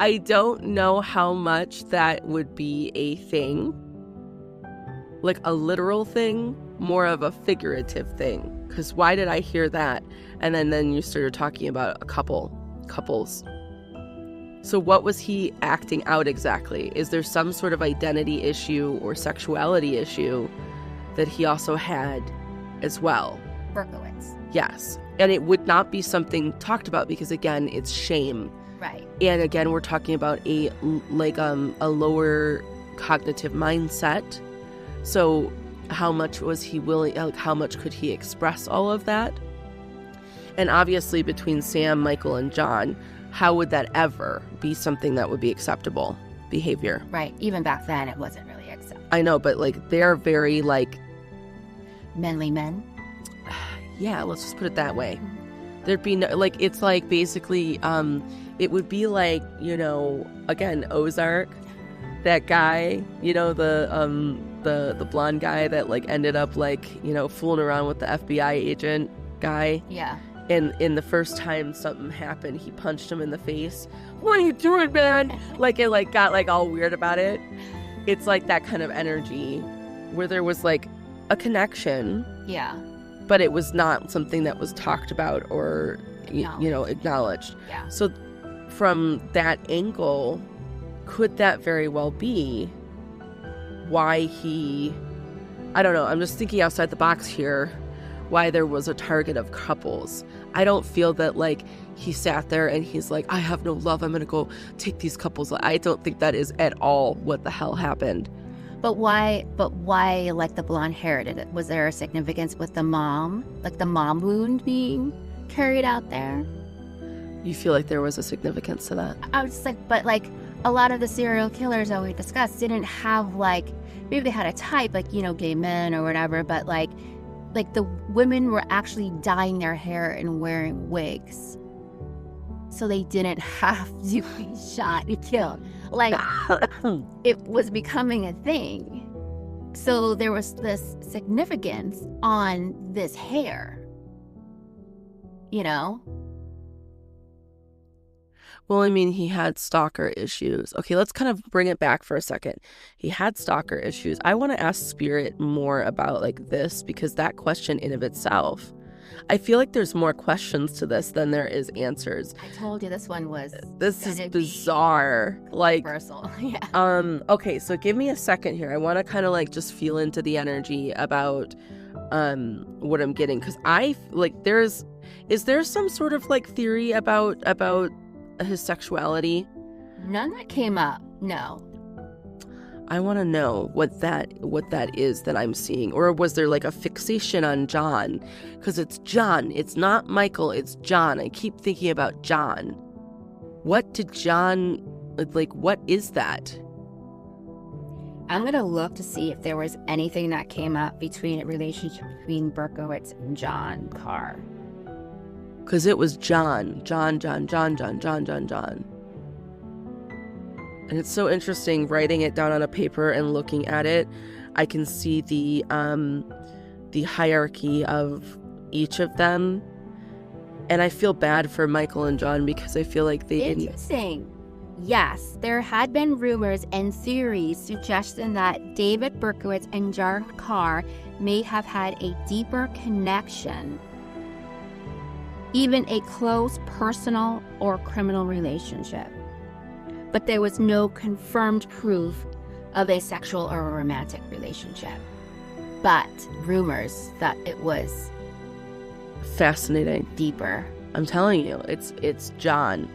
I don't know how much that would be a thing, like a literal thing, more of a figurative thing. Because why did I hear that? And then you started talking about couples. So what was he acting out exactly? Is there some sort of identity issue or sexuality issue that he also had as well? Berkowitz. Yes. And it would not be something talked about because, again, it's shame. Right. And again, we're talking about a lower cognitive mindset. So how much was he willing, like how much could he express all of that? And obviously between Sam, Michael, and John, how would that ever be something that would be acceptable behavior? Right. Even back then, it wasn't really acceptable. I know, but like they're very like... Manly men? Yeah, let's just put it that way. There'd be no, like, it's like basically, it would be like, you know, again, Ozark, that guy, you know, the blonde guy that like ended up like, you know, fooling around with the FBI agent guy. Yeah. And in the first time something happened, he punched him in the face. What are you doing, man? Like it like got like all weird about it. It's like that kind of energy where there was like a connection. Yeah. But it was not something that was talked about or, you know, acknowledged. Yeah. So from that angle, could that very well be why I don't know, I'm just thinking outside the box here, why there was a target of couples. I don't feel that like he sat there and he's like, I have no love, I'm going to go take these couples. I don't think that is at all what the hell happened. But why, like, the blonde hair? Was there a significance with the mom? Like, the mom wound being carried out there? You feel like there was a significance to that? I was just like, but, like, a lot of the serial killers that we discussed didn't have, like, maybe they had a type, like, you know, gay men or whatever, but, like the women were actually dyeing their hair and wearing wigs. So they didn't have to be shot and killed. Like, it was becoming a thing. So there was this significance on this hair, you know? Well, I mean, he had stalker issues. Okay, let's kind of bring it back for a second. He had stalker issues. I want to ask Spirit more about like this because that question in of itself, I feel like there's more questions to this than there is answers. I told you this one was... This is bizarre. Like, yeah. Okay, so give me a second here. I want to kind of like just feel into the energy about what I'm getting. Because I, like, is there some sort of like theory about his sexuality? None that came up, no. I want to know what that is that I'm seeing. Or was there like a fixation on John? Because it's John. It's not Michael. It's John. I keep thinking about John. What did John, like, what is that? I'm going to look to see if there was anything that came up between a relationship between Berkowitz and John Carr. Because it was John. And it's so interesting writing it down on a paper and looking at it. I can see the hierarchy of each of them. And I feel bad for Michael and John because I feel like they didn't... Interesting. Yes, there had been rumors and theories suggesting that David Berkowitz and John Carr may have had a deeper connection, even a close personal or criminal relationship. But there was no confirmed proof of a sexual or a romantic relationship. But rumors that it was fascinating, deeper. I'm telling you, it's John.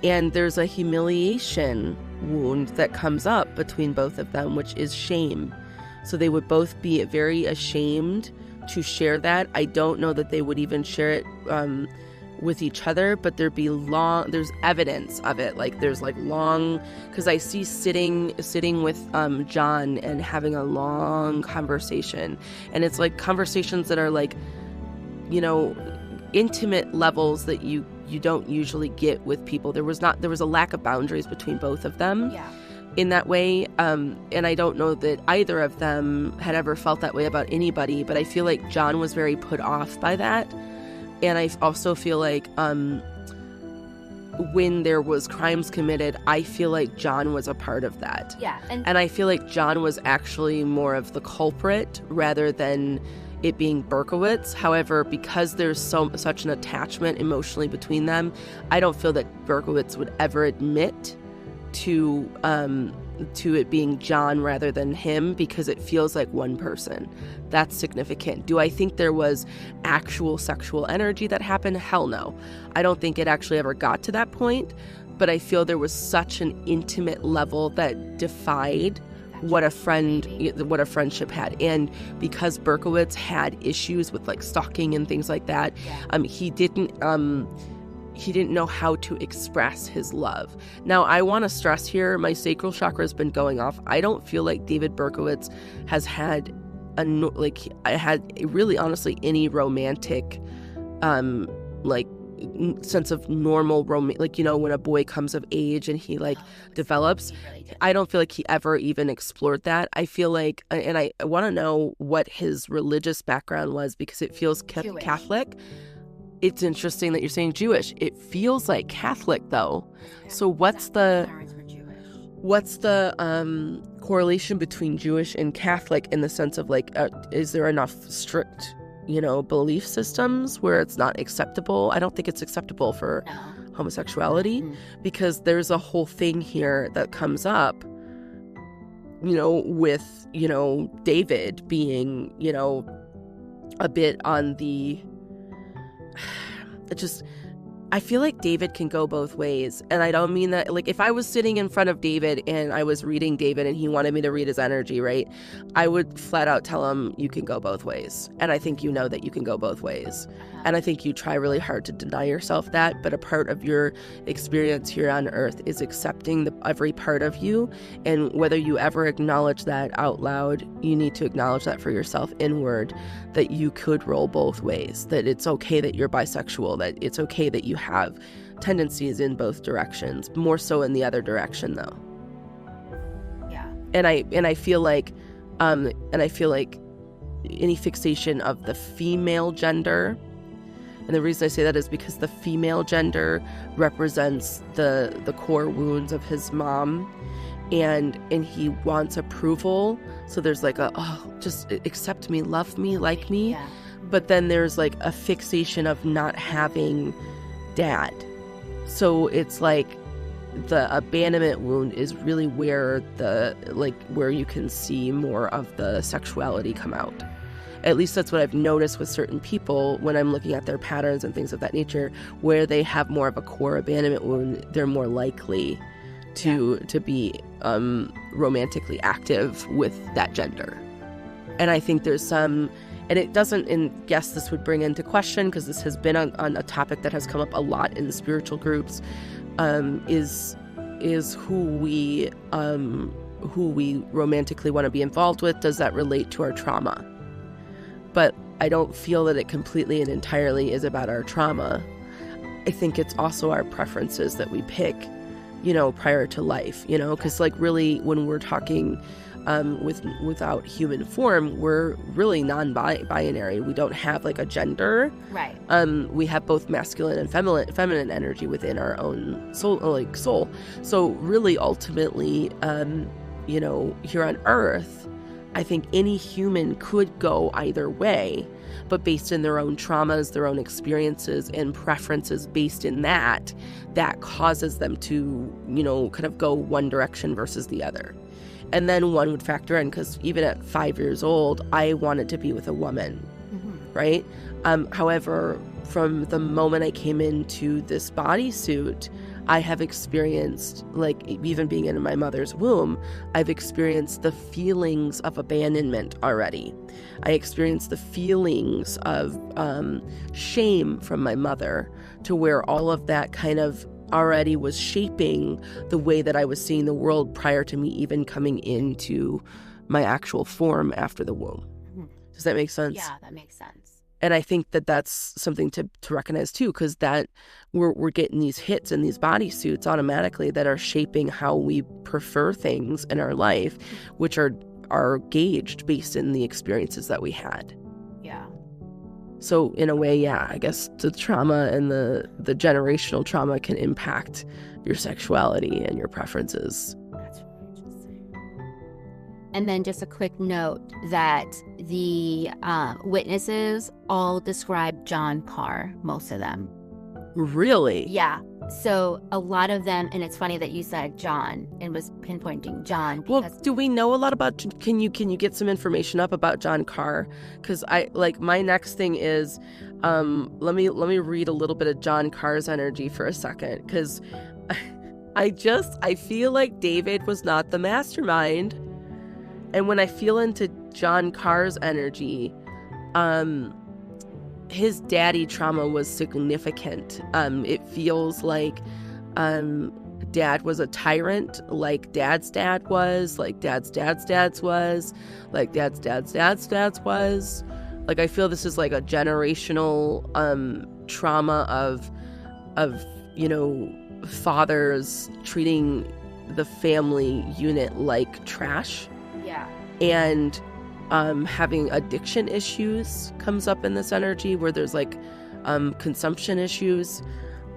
And there's a humiliation wound that comes up between both of them, which is shame. So they would both be very ashamed to share that. I don't know that they would even share it with each other, but there's evidence of it. Like there's like long, because I see sitting with John and having a long conversation, and it's like conversations that are like, you know, intimate levels that you don't usually get with people. There was a lack of boundaries between both of them. Yeah. in that way. And I don't know that either of them had ever felt that way about anybody, but I feel like John was very put off by that. And I also feel like when there was crimes committed, I feel like John was a part of that. Yeah. And I feel like John was actually more of the culprit rather than it being Berkowitz. However, because there's such an attachment emotionally between them, I don't feel that Berkowitz would ever admit to it being John rather than him, because it feels like one person. That's significant. Do I think there was actual sexual energy that happened? Hell no. I don't think it actually ever got to that point, but I feel there was such an intimate level that defied what a friendship had. And because Berkowitz had issues with like stalking and things like that, he didn't know how to express his love. Now, I want to stress here, my sacral chakra has been going off. I don't feel like David Berkowitz has had really honestly any romantic sense of normal romance, like, you know, when a boy comes of age and he develops. I don't feel like he ever even explored that. I feel like, and I want to know what his religious background was, because it feels Catholic. It's interesting that you're saying Jewish. It feels like Catholic though. So what's the correlation between Jewish and Catholic in the sense of is there enough strict, belief systems where it's not acceptable? I don't think it's acceptable for homosexuality, because there's a whole thing here that comes up, with, David being, a bit on the, I feel like David can go both ways. And I don't mean that, if I was sitting in front of David and I was reading David and he wanted me to read his energy, right, I would flat out tell him, you can go both ways. And I think that you can go both ways. And I think you try really hard to deny yourself that, but a part of your experience here on earth is accepting every part of you. And whether you ever acknowledge that out loud, you need to acknowledge that for yourself inward, that you could roll both ways, that it's okay that you're bisexual, that it's okay that you have tendencies in both directions, more so in the other direction though. Yeah. And I feel like any fixation of the female gender, and the reason I say that is because the female gender represents the core wounds of his mom, and he wants approval. So there's just accept me, love me, like me. Yeah. But then there's a fixation of not having dad. So it's the abandonment wound is really where where you can see more of the sexuality come out. At least that's what I've noticed with certain people when I'm looking at their patterns and things of that nature, where they have more of a core abandonment wound, they're more likely to be romantically active with that gender. And I think there's some, and it doesn't, and yes, this would bring into question, because this has been on a topic that has come up a lot in spiritual groups, is who we romantically want to be involved with. Does that relate to our trauma? But I don't feel that it completely and entirely is about our trauma. I think it's also our preferences that we pick, prior to life, because really when we're talking without human form, we're really non-binary. We don't have a gender. Right. We have both masculine and feminine energy within our own soul. So really, ultimately, here on Earth, I think any human could go either way, but based in their own traumas, their own experiences, and preferences based in that causes them to, kind of go one direction versus the other. And then one would factor in, because even at 5 years old, I wanted to be with a woman, right? However, from the moment I came into this bodysuit, I have experienced, even being in my mother's womb, I've experienced the feelings of abandonment already. I experienced the feelings of shame from my mother, to where all of that kind of already was shaping the way that I was seeing the world prior to me even coming into my actual form after the womb. Does that make sense? Yeah, that makes sense. And I think that that's something to recognize too, because that we're getting these hits in these bodysuits automatically that are shaping how we prefer things in our life, which are gauged based in the experiences that we had. Yeah. So in a way, yeah, I guess the trauma and the generational trauma can impact your sexuality and your preferences. That's really interesting. And then just a quick note that the witnesses all describe John Carr, most of them. Really? Yeah. So a lot of them, and it's funny that you said John and was pinpointing John. Well, do we know a lot about? Can you get some information up about John Carr? Because my next thing is, let me read a little bit of John Carr's energy for a second, because I feel like David was not the mastermind, and when I feel into John Carr's energy, his daddy trauma was significant. It feels like dad was a tyrant, like dad's dad was, like dad's dad's dad's was, like dad's dad's dad's dad's was. Like, I feel this is like a generational trauma of fathers treating the family unit like trash. Yeah. And having addiction issues comes up in this energy, where there's like consumption issues,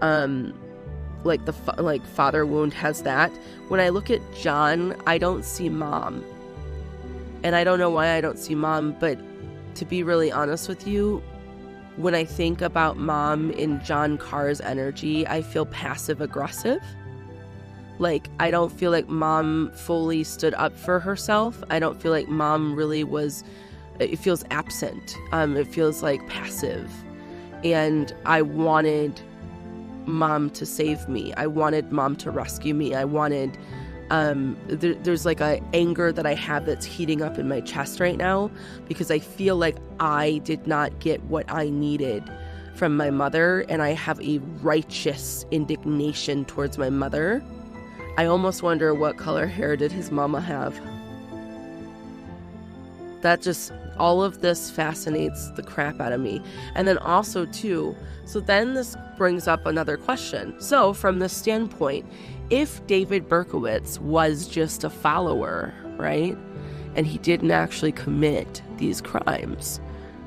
like the father wound has that. When I look at John, I don't see mom, and I don't know why I don't see mom, but to be really honest with you, when I think about mom in John Carr's energy, I feel passive aggressive. Like, I don't feel like mom fully stood up for herself. I don't feel like mom really was, it feels absent. It feels like passive. And I wanted mom to save me. I wanted mom to rescue me. I wanted, there's like a anger that I have that's heating up in my chest right now, because I feel like I did not get what I needed from my mother, and I have a righteous indignation towards my mother. I almost wonder, what color hair did his mama have? That just, all of this fascinates the crap out of me. And then also too, so then this brings up another question. So from this standpoint, if David Berkowitz was just a follower, right, and he didn't actually commit these crimes,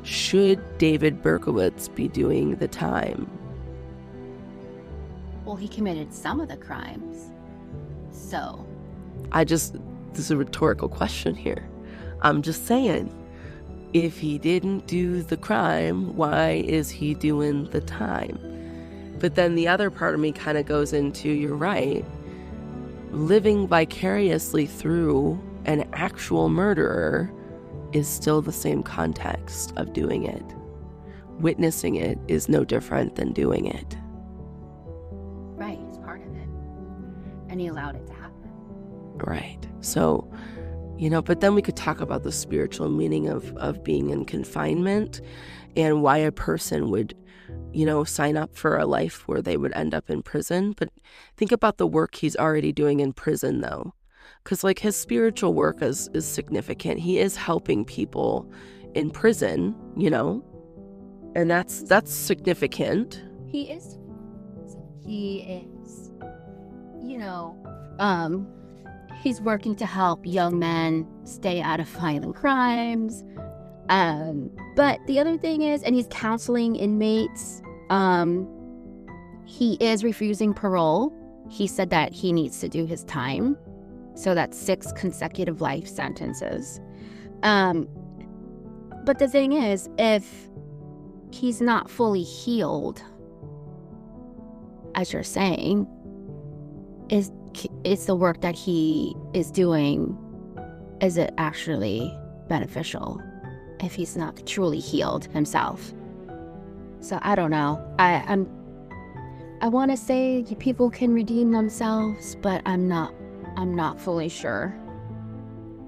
should David Berkowitz be doing the time? Well, he committed some of the crimes. So this is a rhetorical question here. I'm just saying, if he didn't do the crime, why is he doing the time? But then the other part of me kind of goes into, you're right, living vicariously through an actual murderer is still the same context of doing it. Witnessing it is no different than doing it. Right, it's part of it. And he allowed it to happen. Right. So, but then we could talk about the spiritual meaning of being in confinement, and why a person would, sign up for a life where they would end up in prison. But think about the work he's already doing in prison, though. Because, like, his spiritual work is significant. He is helping people in prison, and that's significant. He is, he's working to help young men stay out of violent crimes. But the other thing is, and he's counseling inmates. He is refusing parole. He said that he needs to do his time. So that's 6 consecutive life sentences. But the thing is, if he's not fully healed, as you're saying, is the work that he is doing, is it actually beneficial if he's not truly healed himself? So I don't know. I want to say people can redeem themselves, but I'm not fully sure.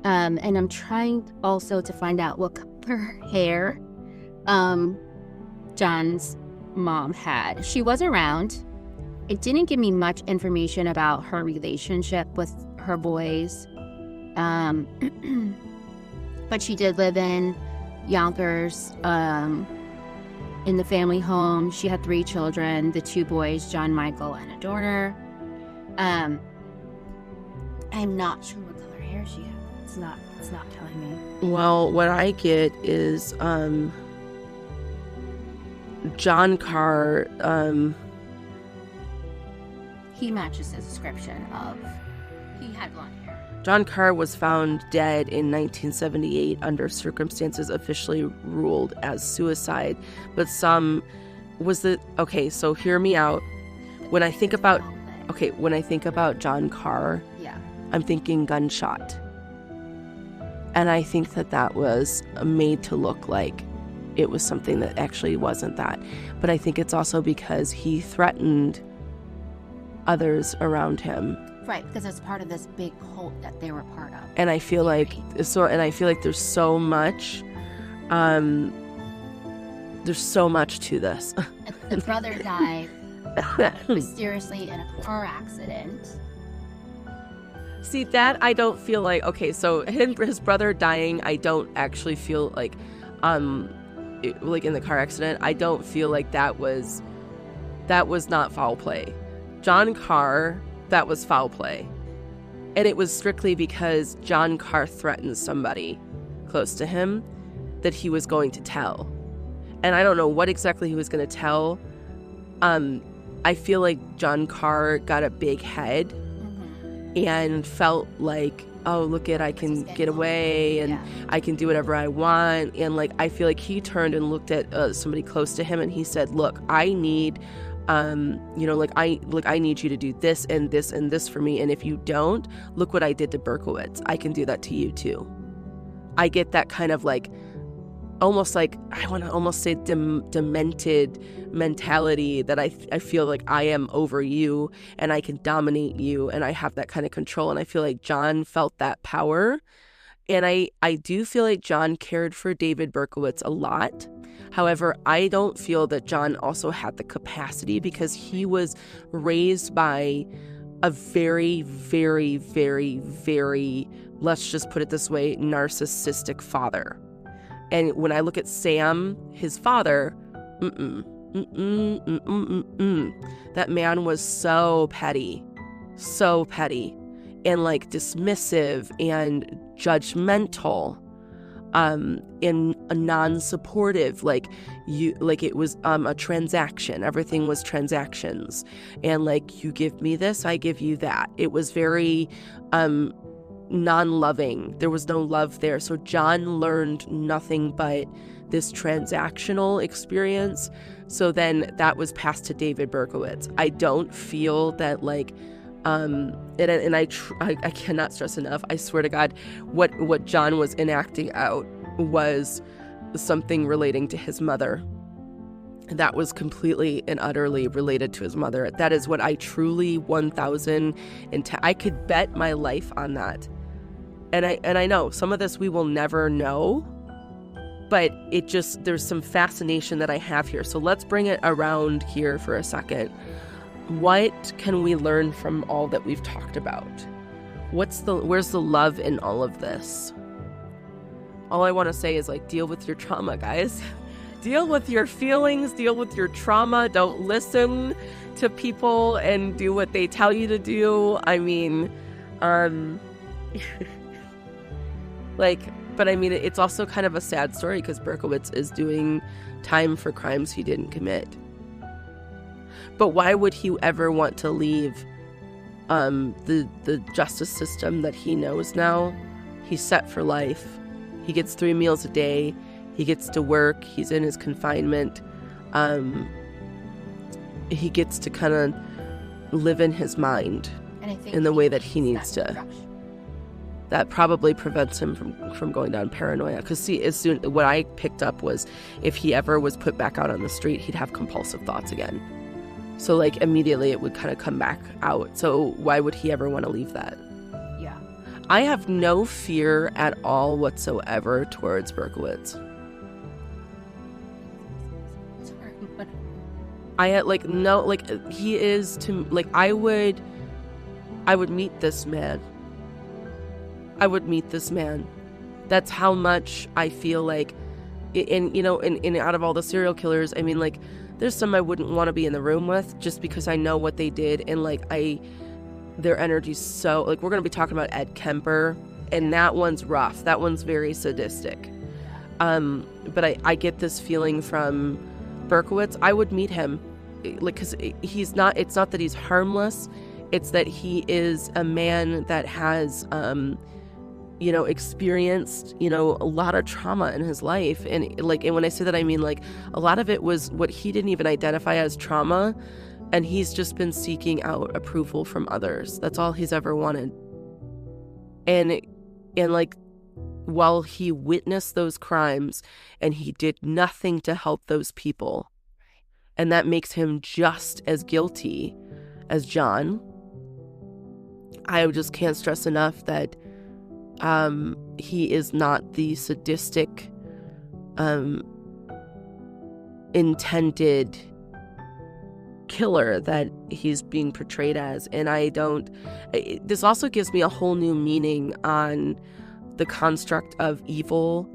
And I'm trying also to find out what color hair John's mom had. She was around. It didn't give me much information about her relationship with her boys. But she did live in Yonkers. In the family home, she had 3 children, the 2 boys, John Michael, and a daughter. I'm not sure what color hair she had. It's not telling me. Well, what I get is John Carr. He matches the description of he had blonde hair. John Carr was found dead in 1978 under circumstances officially ruled as suicide, but okay, so hear me out. When I think about John Carr, yeah, I'm thinking gunshot. And I think that was made to look like it was something that actually wasn't that. But I think it's also because he threatened others around him. Right, because it's part of this big cult that they were part of. And I feel like there's so much to this. The brother died mysteriously in a car accident. See, that I don't feel like, okay, so his brother dying, I don't actually feel like like in the car accident, I don't feel like that was not foul play. John Carr, that was foul play. And it was strictly because John Carr threatened somebody close to him that he was going to tell. And I don't know what exactly he was going to tell. I feel like John Carr got a big head and felt like, oh, look I can get away and I can do whatever I want. And like, I feel like he turned and looked at somebody close to him and he said, look, I need, I need you to do this and this and this for me. And if you don't, look what I did to Berkowitz. I can do that to you too. I get that kind of like, almost like, I want to almost say demented mentality that I feel like I am over you and I can dominate you and I have that kind of control. And I feel like John felt that power. And I do feel like John cared for David Berkowitz a lot. However, I don't feel that John also had the capacity because he was raised by a very, very, very, very, let's just put it this way, narcissistic father. And when I look at Sam, his father, that man was so petty, and like dismissive and judgmental, and non-supportive. Like it was a transaction. Everything was transactions, and like, you give me this, I give you that. It was very non-loving. There was no love there. So John learned nothing but this transactional experience. So then that was passed to David Berkowitz. I don't feel that like, and I cannot stress enough, I swear to God, what John was enacting out was something relating to his mother. That was completely and utterly related to his mother. That is what I truly 1,010. I could bet my life on that. And I know some of this we will never know, but there's some fascination that I have here. So let's bring it around here for a second. What can we learn from all that we've talked about? Where's the love in all of this? All I want to say is like, deal with your trauma, guys. Deal with your feelings, deal with your trauma. Don't listen to people and do what they tell you to do. I mean, but I mean, it's also kind of a sad story because Berkowitz is doing time for crimes he didn't commit. But why would he ever want to leave the justice system that he knows now? He's set for life. He gets 3 meals a day. He gets to work. He's in his confinement. He gets to kind of live in his mind in the way that he needs to. That probably prevents him from going down paranoia. Because see, what I picked up was if he ever was put back out on the street, he'd have compulsive thoughts again. So like immediately it would kind of come back out. So why would he ever want to leave that? Yeah. I have no fear at all whatsoever towards Berkowitz. He is to like I would meet this man. I would meet this man. That's how much I feel like and and out of all the serial killers, I mean, like, there's some I wouldn't want to be in the room with just because I know what they did, and like their energy's so, like, we're gonna be talking about Ed Kemper, and that one's rough. That one's very sadistic. But I get this feeling from Berkowitz. I would meet him, like, because it's not that he's harmless. It's that he is a man that has, experienced, a lot of trauma in his life. And when I say that, I mean, like, a lot of it was what he didn't even identify as trauma. And he's just been seeking out approval from others. That's all he's ever wanted. And like, while he witnessed those crimes and he did nothing to help those people, and that makes him just as guilty as John, I just can't stress enough that he is not the sadistic, intended killer that he's being portrayed as. And this also gives me a whole new meaning on the construct of evil,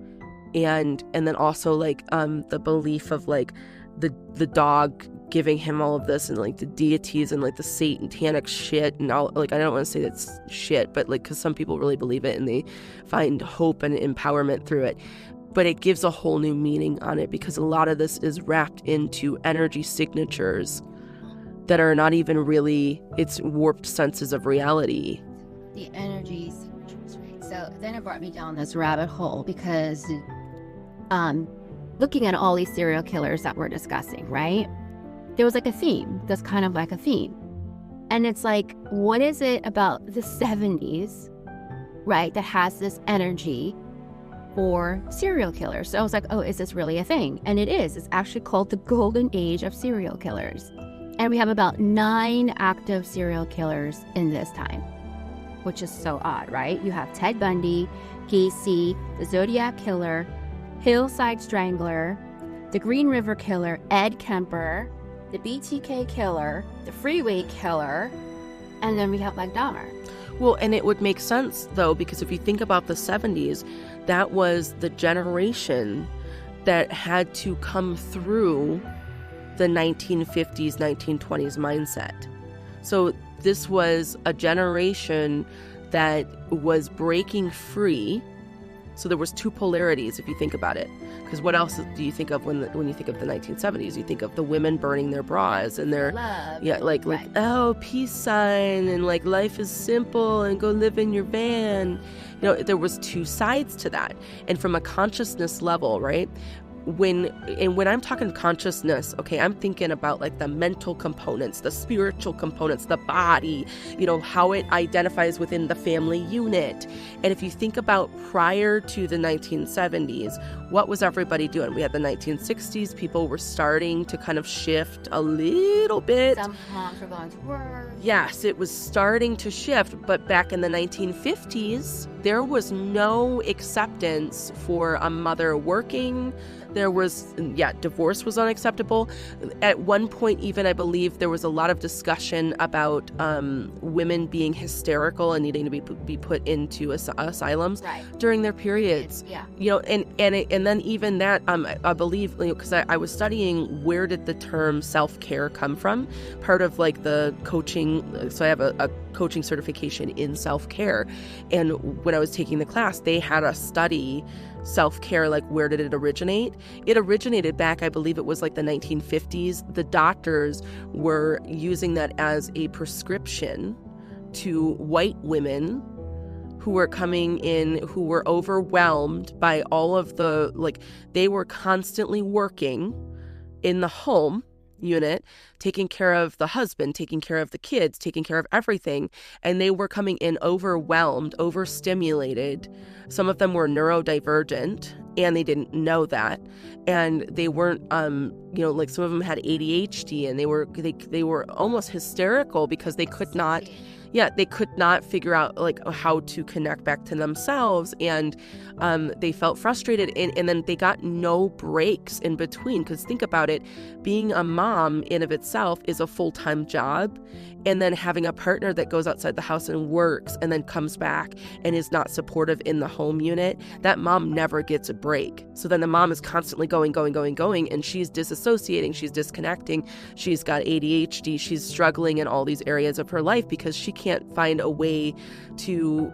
and then also, like, the belief of, like, the dog giving him all of this, and, like, the deities and, like, the satanic shit and all. Like, I don't want to say that's shit, but, like, because some people really believe it and they find hope and empowerment through it. But it gives a whole new meaning on it, because a lot of this is wrapped into energy signatures that are not even really, it's warped senses of reality. The energy signatures, right? So then it brought me down this rabbit hole, because looking at all these serial killers that we're discussing, right? There was like a theme. That's kind of like a theme. And it's like, what is it about the 70s, right, that has this energy for serial killers? So I was like, oh, is this really a thing? And it is. It's actually called the golden age of serial killers. And we have about 9 active serial killers in this time, which is so odd, right? You have Ted Bundy, Gacy, the Zodiac Killer, Hillside Strangler, the Green River Killer, Ed Kemper, the BTK Killer, the Freeway Killer, and then we have like Dahmer. Well, and it would make sense, though, because if you think about the 70s, that was the generation that had to come through the 1950s, 1920s mindset. So this was a generation that was breaking free. So there was 2 polarities, if you think about it. Because what else do you think of when you think of the 1970s? You think of the women burning their bras and their love, like oh, peace sign, and like life is simple and go live in your van. There was 2 sides to that. And from a consciousness level, right? When I'm talking consciousness, okay, I'm thinking about like the mental components, the spiritual components, the body, how it identifies within the family unit. And if you think about prior to the 1970s, what was everybody doing? We had the 1960s, people were starting to kind of shift a little bit. Some moms were going to work. Yes, it was starting to shift, but back in the 1950s, there was no acceptance for a mother working. There was, divorce was unacceptable. At one point, even, I believe there was a lot of discussion about women being hysterical and needing to be put into asylums during their periods. Yeah. And then even that, I believe, because I was studying where did the term self-care come from. Part of like the coaching, so I have a coaching certification in self-care. And when I was taking the class, they had us study self-care, like where did it originate? It originated back, I believe it was like the 1950s. The doctors were using that as a prescription to white women who were coming in, who were overwhelmed by all of the, like, they were constantly working in the home unit, taking care of the husband, taking care of the kids, taking care of everything. And they were coming in overwhelmed, overstimulated. Some of them were neurodivergent and they didn't know that. And they weren't, like some of them had ADHD and they were almost hysterical because they could not, they could not figure out like how to connect back to themselves, and they felt frustrated, and then they got no breaks in between. Because think about it, being a mom in of itself is a full-time job, and then having a partner that goes outside the house and works and then comes back and is not supportive in the home unit, that mom never gets a break. So then the mom is constantly going, and she's disassociating, she's disconnecting, she's got ADHD, she's struggling in all these areas of her life because she can't find a way to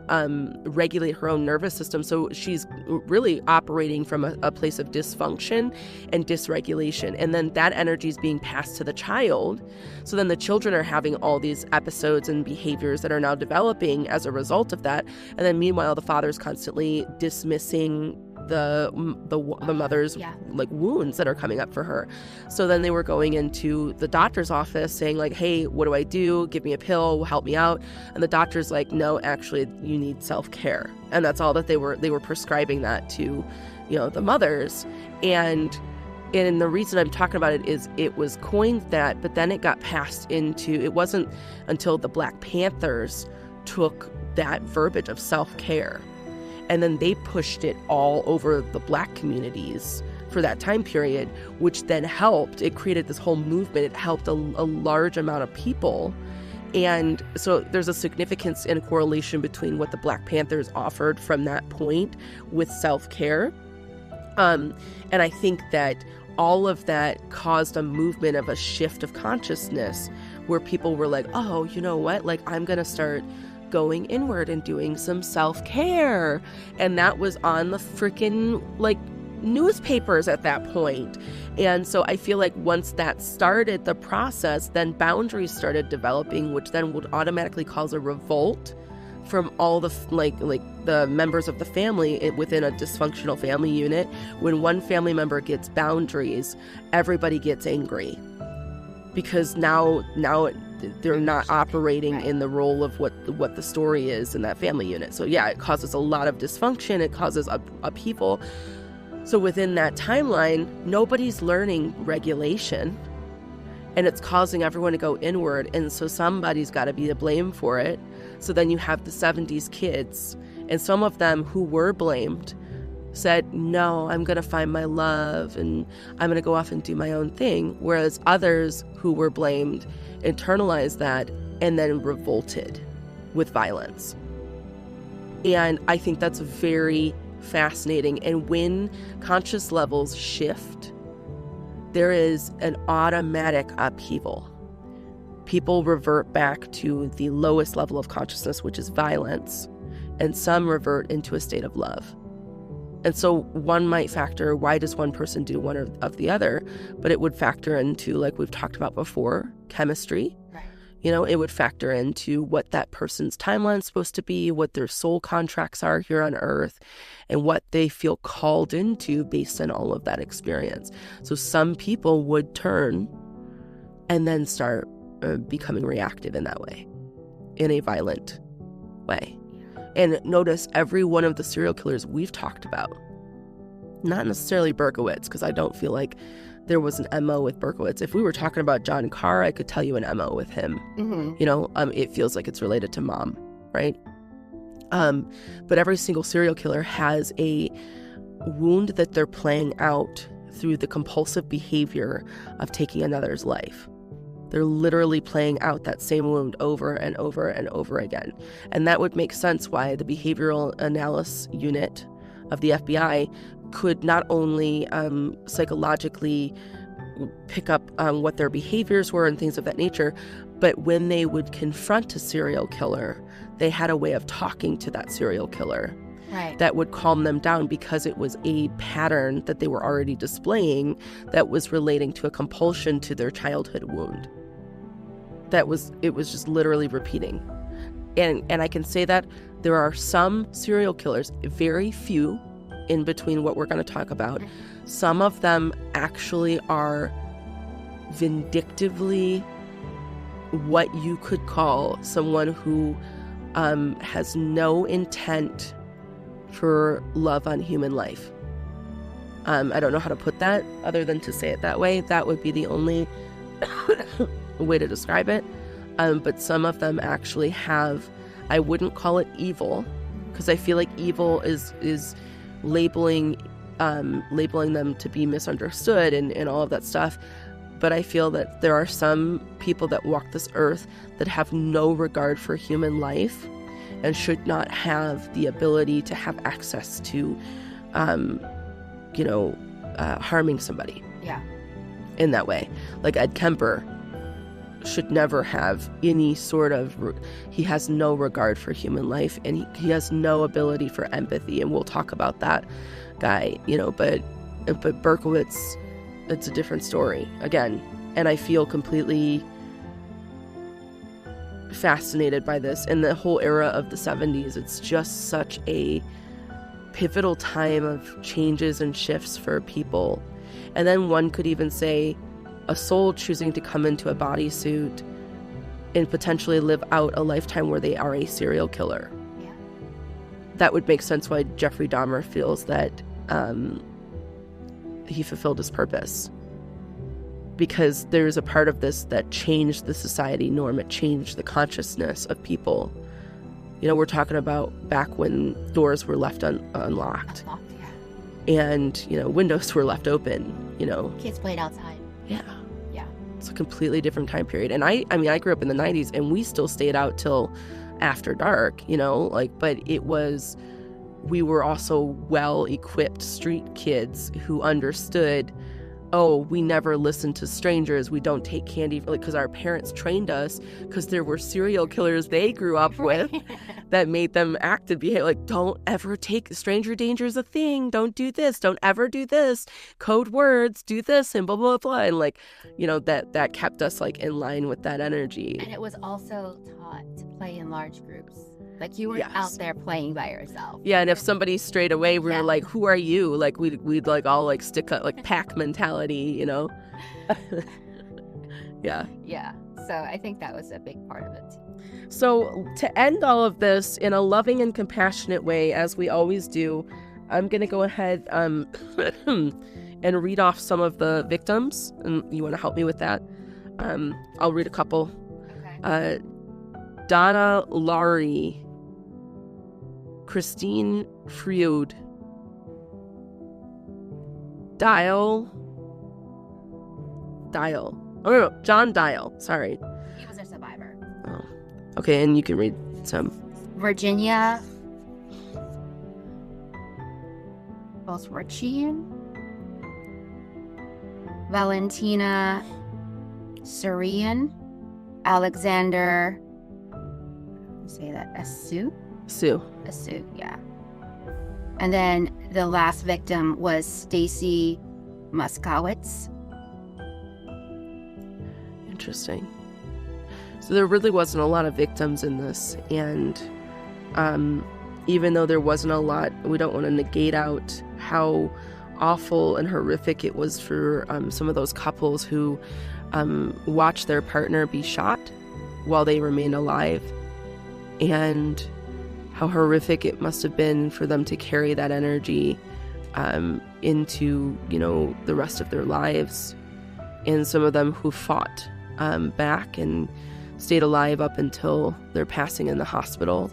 regulate her own nervous system. So she's really operating from a place of dysfunction and dysregulation. And then that energy is being passed to the child. So then the children are having all these episodes and behaviors that are now developing as a result of that. And then meanwhile, the father's constantly dismissing the mother's like wounds that are coming up for her. So then they were going into the doctor's office saying like, hey, what do I do? Give me a pill, help me out. And the doctor's like, no, actually you need self-care. And that's all that they were prescribing that to, the mothers. And the reason I'm talking about it is it was coined that, but then it got passed into, it wasn't until the Black Panthers took that verbiage of self-care, and then they pushed it all over the Black communities for that time period, which then helped. It created this whole movement. It helped a large amount of people. And so there's a significance and a correlation between what the Black Panthers offered from that point with self-care. And I think that all of that caused a movement of a shift of consciousness where people were like, oh, you know what? Like, I'm going to start going inward and doing some self-care. And that was on the freaking like newspapers at that point. And so I feel like once that started the process, then boundaries started developing, which then would automatically cause a revolt from all the like the members of the family within a dysfunctional family unit. When one family member gets boundaries, everybody gets angry because now they're not operating in the role of what the story is in that family unit. So yeah, it causes a lot of dysfunction. It causes upheaval. So within that timeline, nobody's learning regulation, and it's causing everyone to go inward. And so somebody's got to be to blame for it. So then you have the 70s kids, and some of them who were blamed said, no, I'm going to find my love and I'm going to go off and do my own thing. Whereas others who were blamed internalized that and then revolted with violence. And I think that's very fascinating. And when conscious levels shift, there is an automatic upheaval. People revert back to the lowest level of consciousness, which is violence, and some revert into a state of love. And so one might factor, why does one person do one of the other? But it would factor into, like we've talked about before, chemistry. Right. It would factor into what that person's timeline is supposed to be, what their soul contracts are here on Earth, and what they feel called into based on all of that experience. So some people would turn and then start becoming reactive in that way, in a violent way. And notice every one of the serial killers we've talked about, not necessarily Berkowitz, because I don't feel like there was an MO with Berkowitz. If we were talking about John Carr, I could tell you an MO with him. Mm-hmm. It feels like it's related to mom, right? But every single serial killer has a wound that they're playing out through the compulsive behavior of taking another's life. They're literally playing out that same wound over and over and over again. And that would make sense why the behavioral analysis unit of the FBI could not only psychologically pick up what their behaviors were and things of that nature, but when they would confront a serial killer, they had a way of talking to that serial killer. Right. That would calm them down because it was a pattern that they were already displaying that was relating to a compulsion to their childhood wound. It was just literally repeating. And I can say that there are some serial killers, very few in between what we're going to talk about. Some of them actually are vindictively what you could call someone who has no intent for love on human life. I don't know how to put that other than to say it that way. That would be the only way to describe it. But some of them actually have, I wouldn't call it evil, because I feel like evil is labeling them to be misunderstood and all of that stuff. But I feel that there are some people that walk this earth that have no regard for human life and should not have the ability to have access to, harming somebody. Yeah. In that way. Like Ed Kemper should never have any sort of, he has no regard for human life, and he has no ability for empathy, and we'll talk about that guy, but Berkowitz, it's a different story again. And I feel completely fascinated by this. And the whole era of the 70s, it's just such a pivotal time of changes and shifts for people. And then one could even say a soul choosing to come into a bodysuit and potentially live out a lifetime where they are a serial killer. Yeah. That would make sense why Jeffrey Dahmer feels that he fulfilled his purpose. Because there's a part of this that changed the society norm. It changed the consciousness of people. We're talking about back when doors were left unlocked. Yeah. And, windows were left open, Kids played outside. Yeah. Yeah. It's a completely different time period. And I grew up in the 90s, and we still stayed out till after dark, but we were also well-equipped street kids who understood, we never listen to strangers. We don't take candy, because our parents trained us, because there were serial killers they grew up with that made them act and behave like, don't ever take stranger danger is a thing. Don't do this. Don't ever do this. Code words, do this, and blah, blah, blah. And that kept us in line with that energy. And it was also taught to play in large groups. You weren't Yes. out there playing by yourself. Yeah, and if somebody strayed away, we were like, who are you? We'd all stick up, pack mentality, Yeah. Yeah. So I think that was a big part of it. So to end all of this in a loving and compassionate way, as we always do, I'm going to go ahead and read off some of the victims. And you want to help me with that? I'll read a couple. Okay. Donna Laurie, Christine Freud, Dial. Oh, no, John Dial. Sorry. He was a survivor. Oh, okay, and you can read some. Virginia Bosworchian, Valentina Surian, Alexander, say that, Asu, yeah. And then the last victim was Stacy Moskowitz. Interesting. So there really wasn't a lot of victims in this, and even though there wasn't a lot, we don't want to negate out how awful and horrific it was for some of those couples who watched their partner be shot while they remained alive, and how horrific it must have been for them to carry that energy into, the rest of their lives. And some of them who fought back and stayed alive up until their passing in the hospital.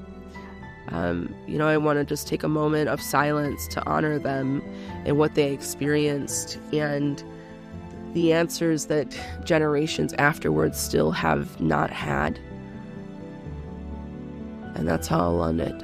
I want to just take a moment of silence to honor them and what they experienced, and the answers that generations afterwards still have not had. And that's how I'll end it.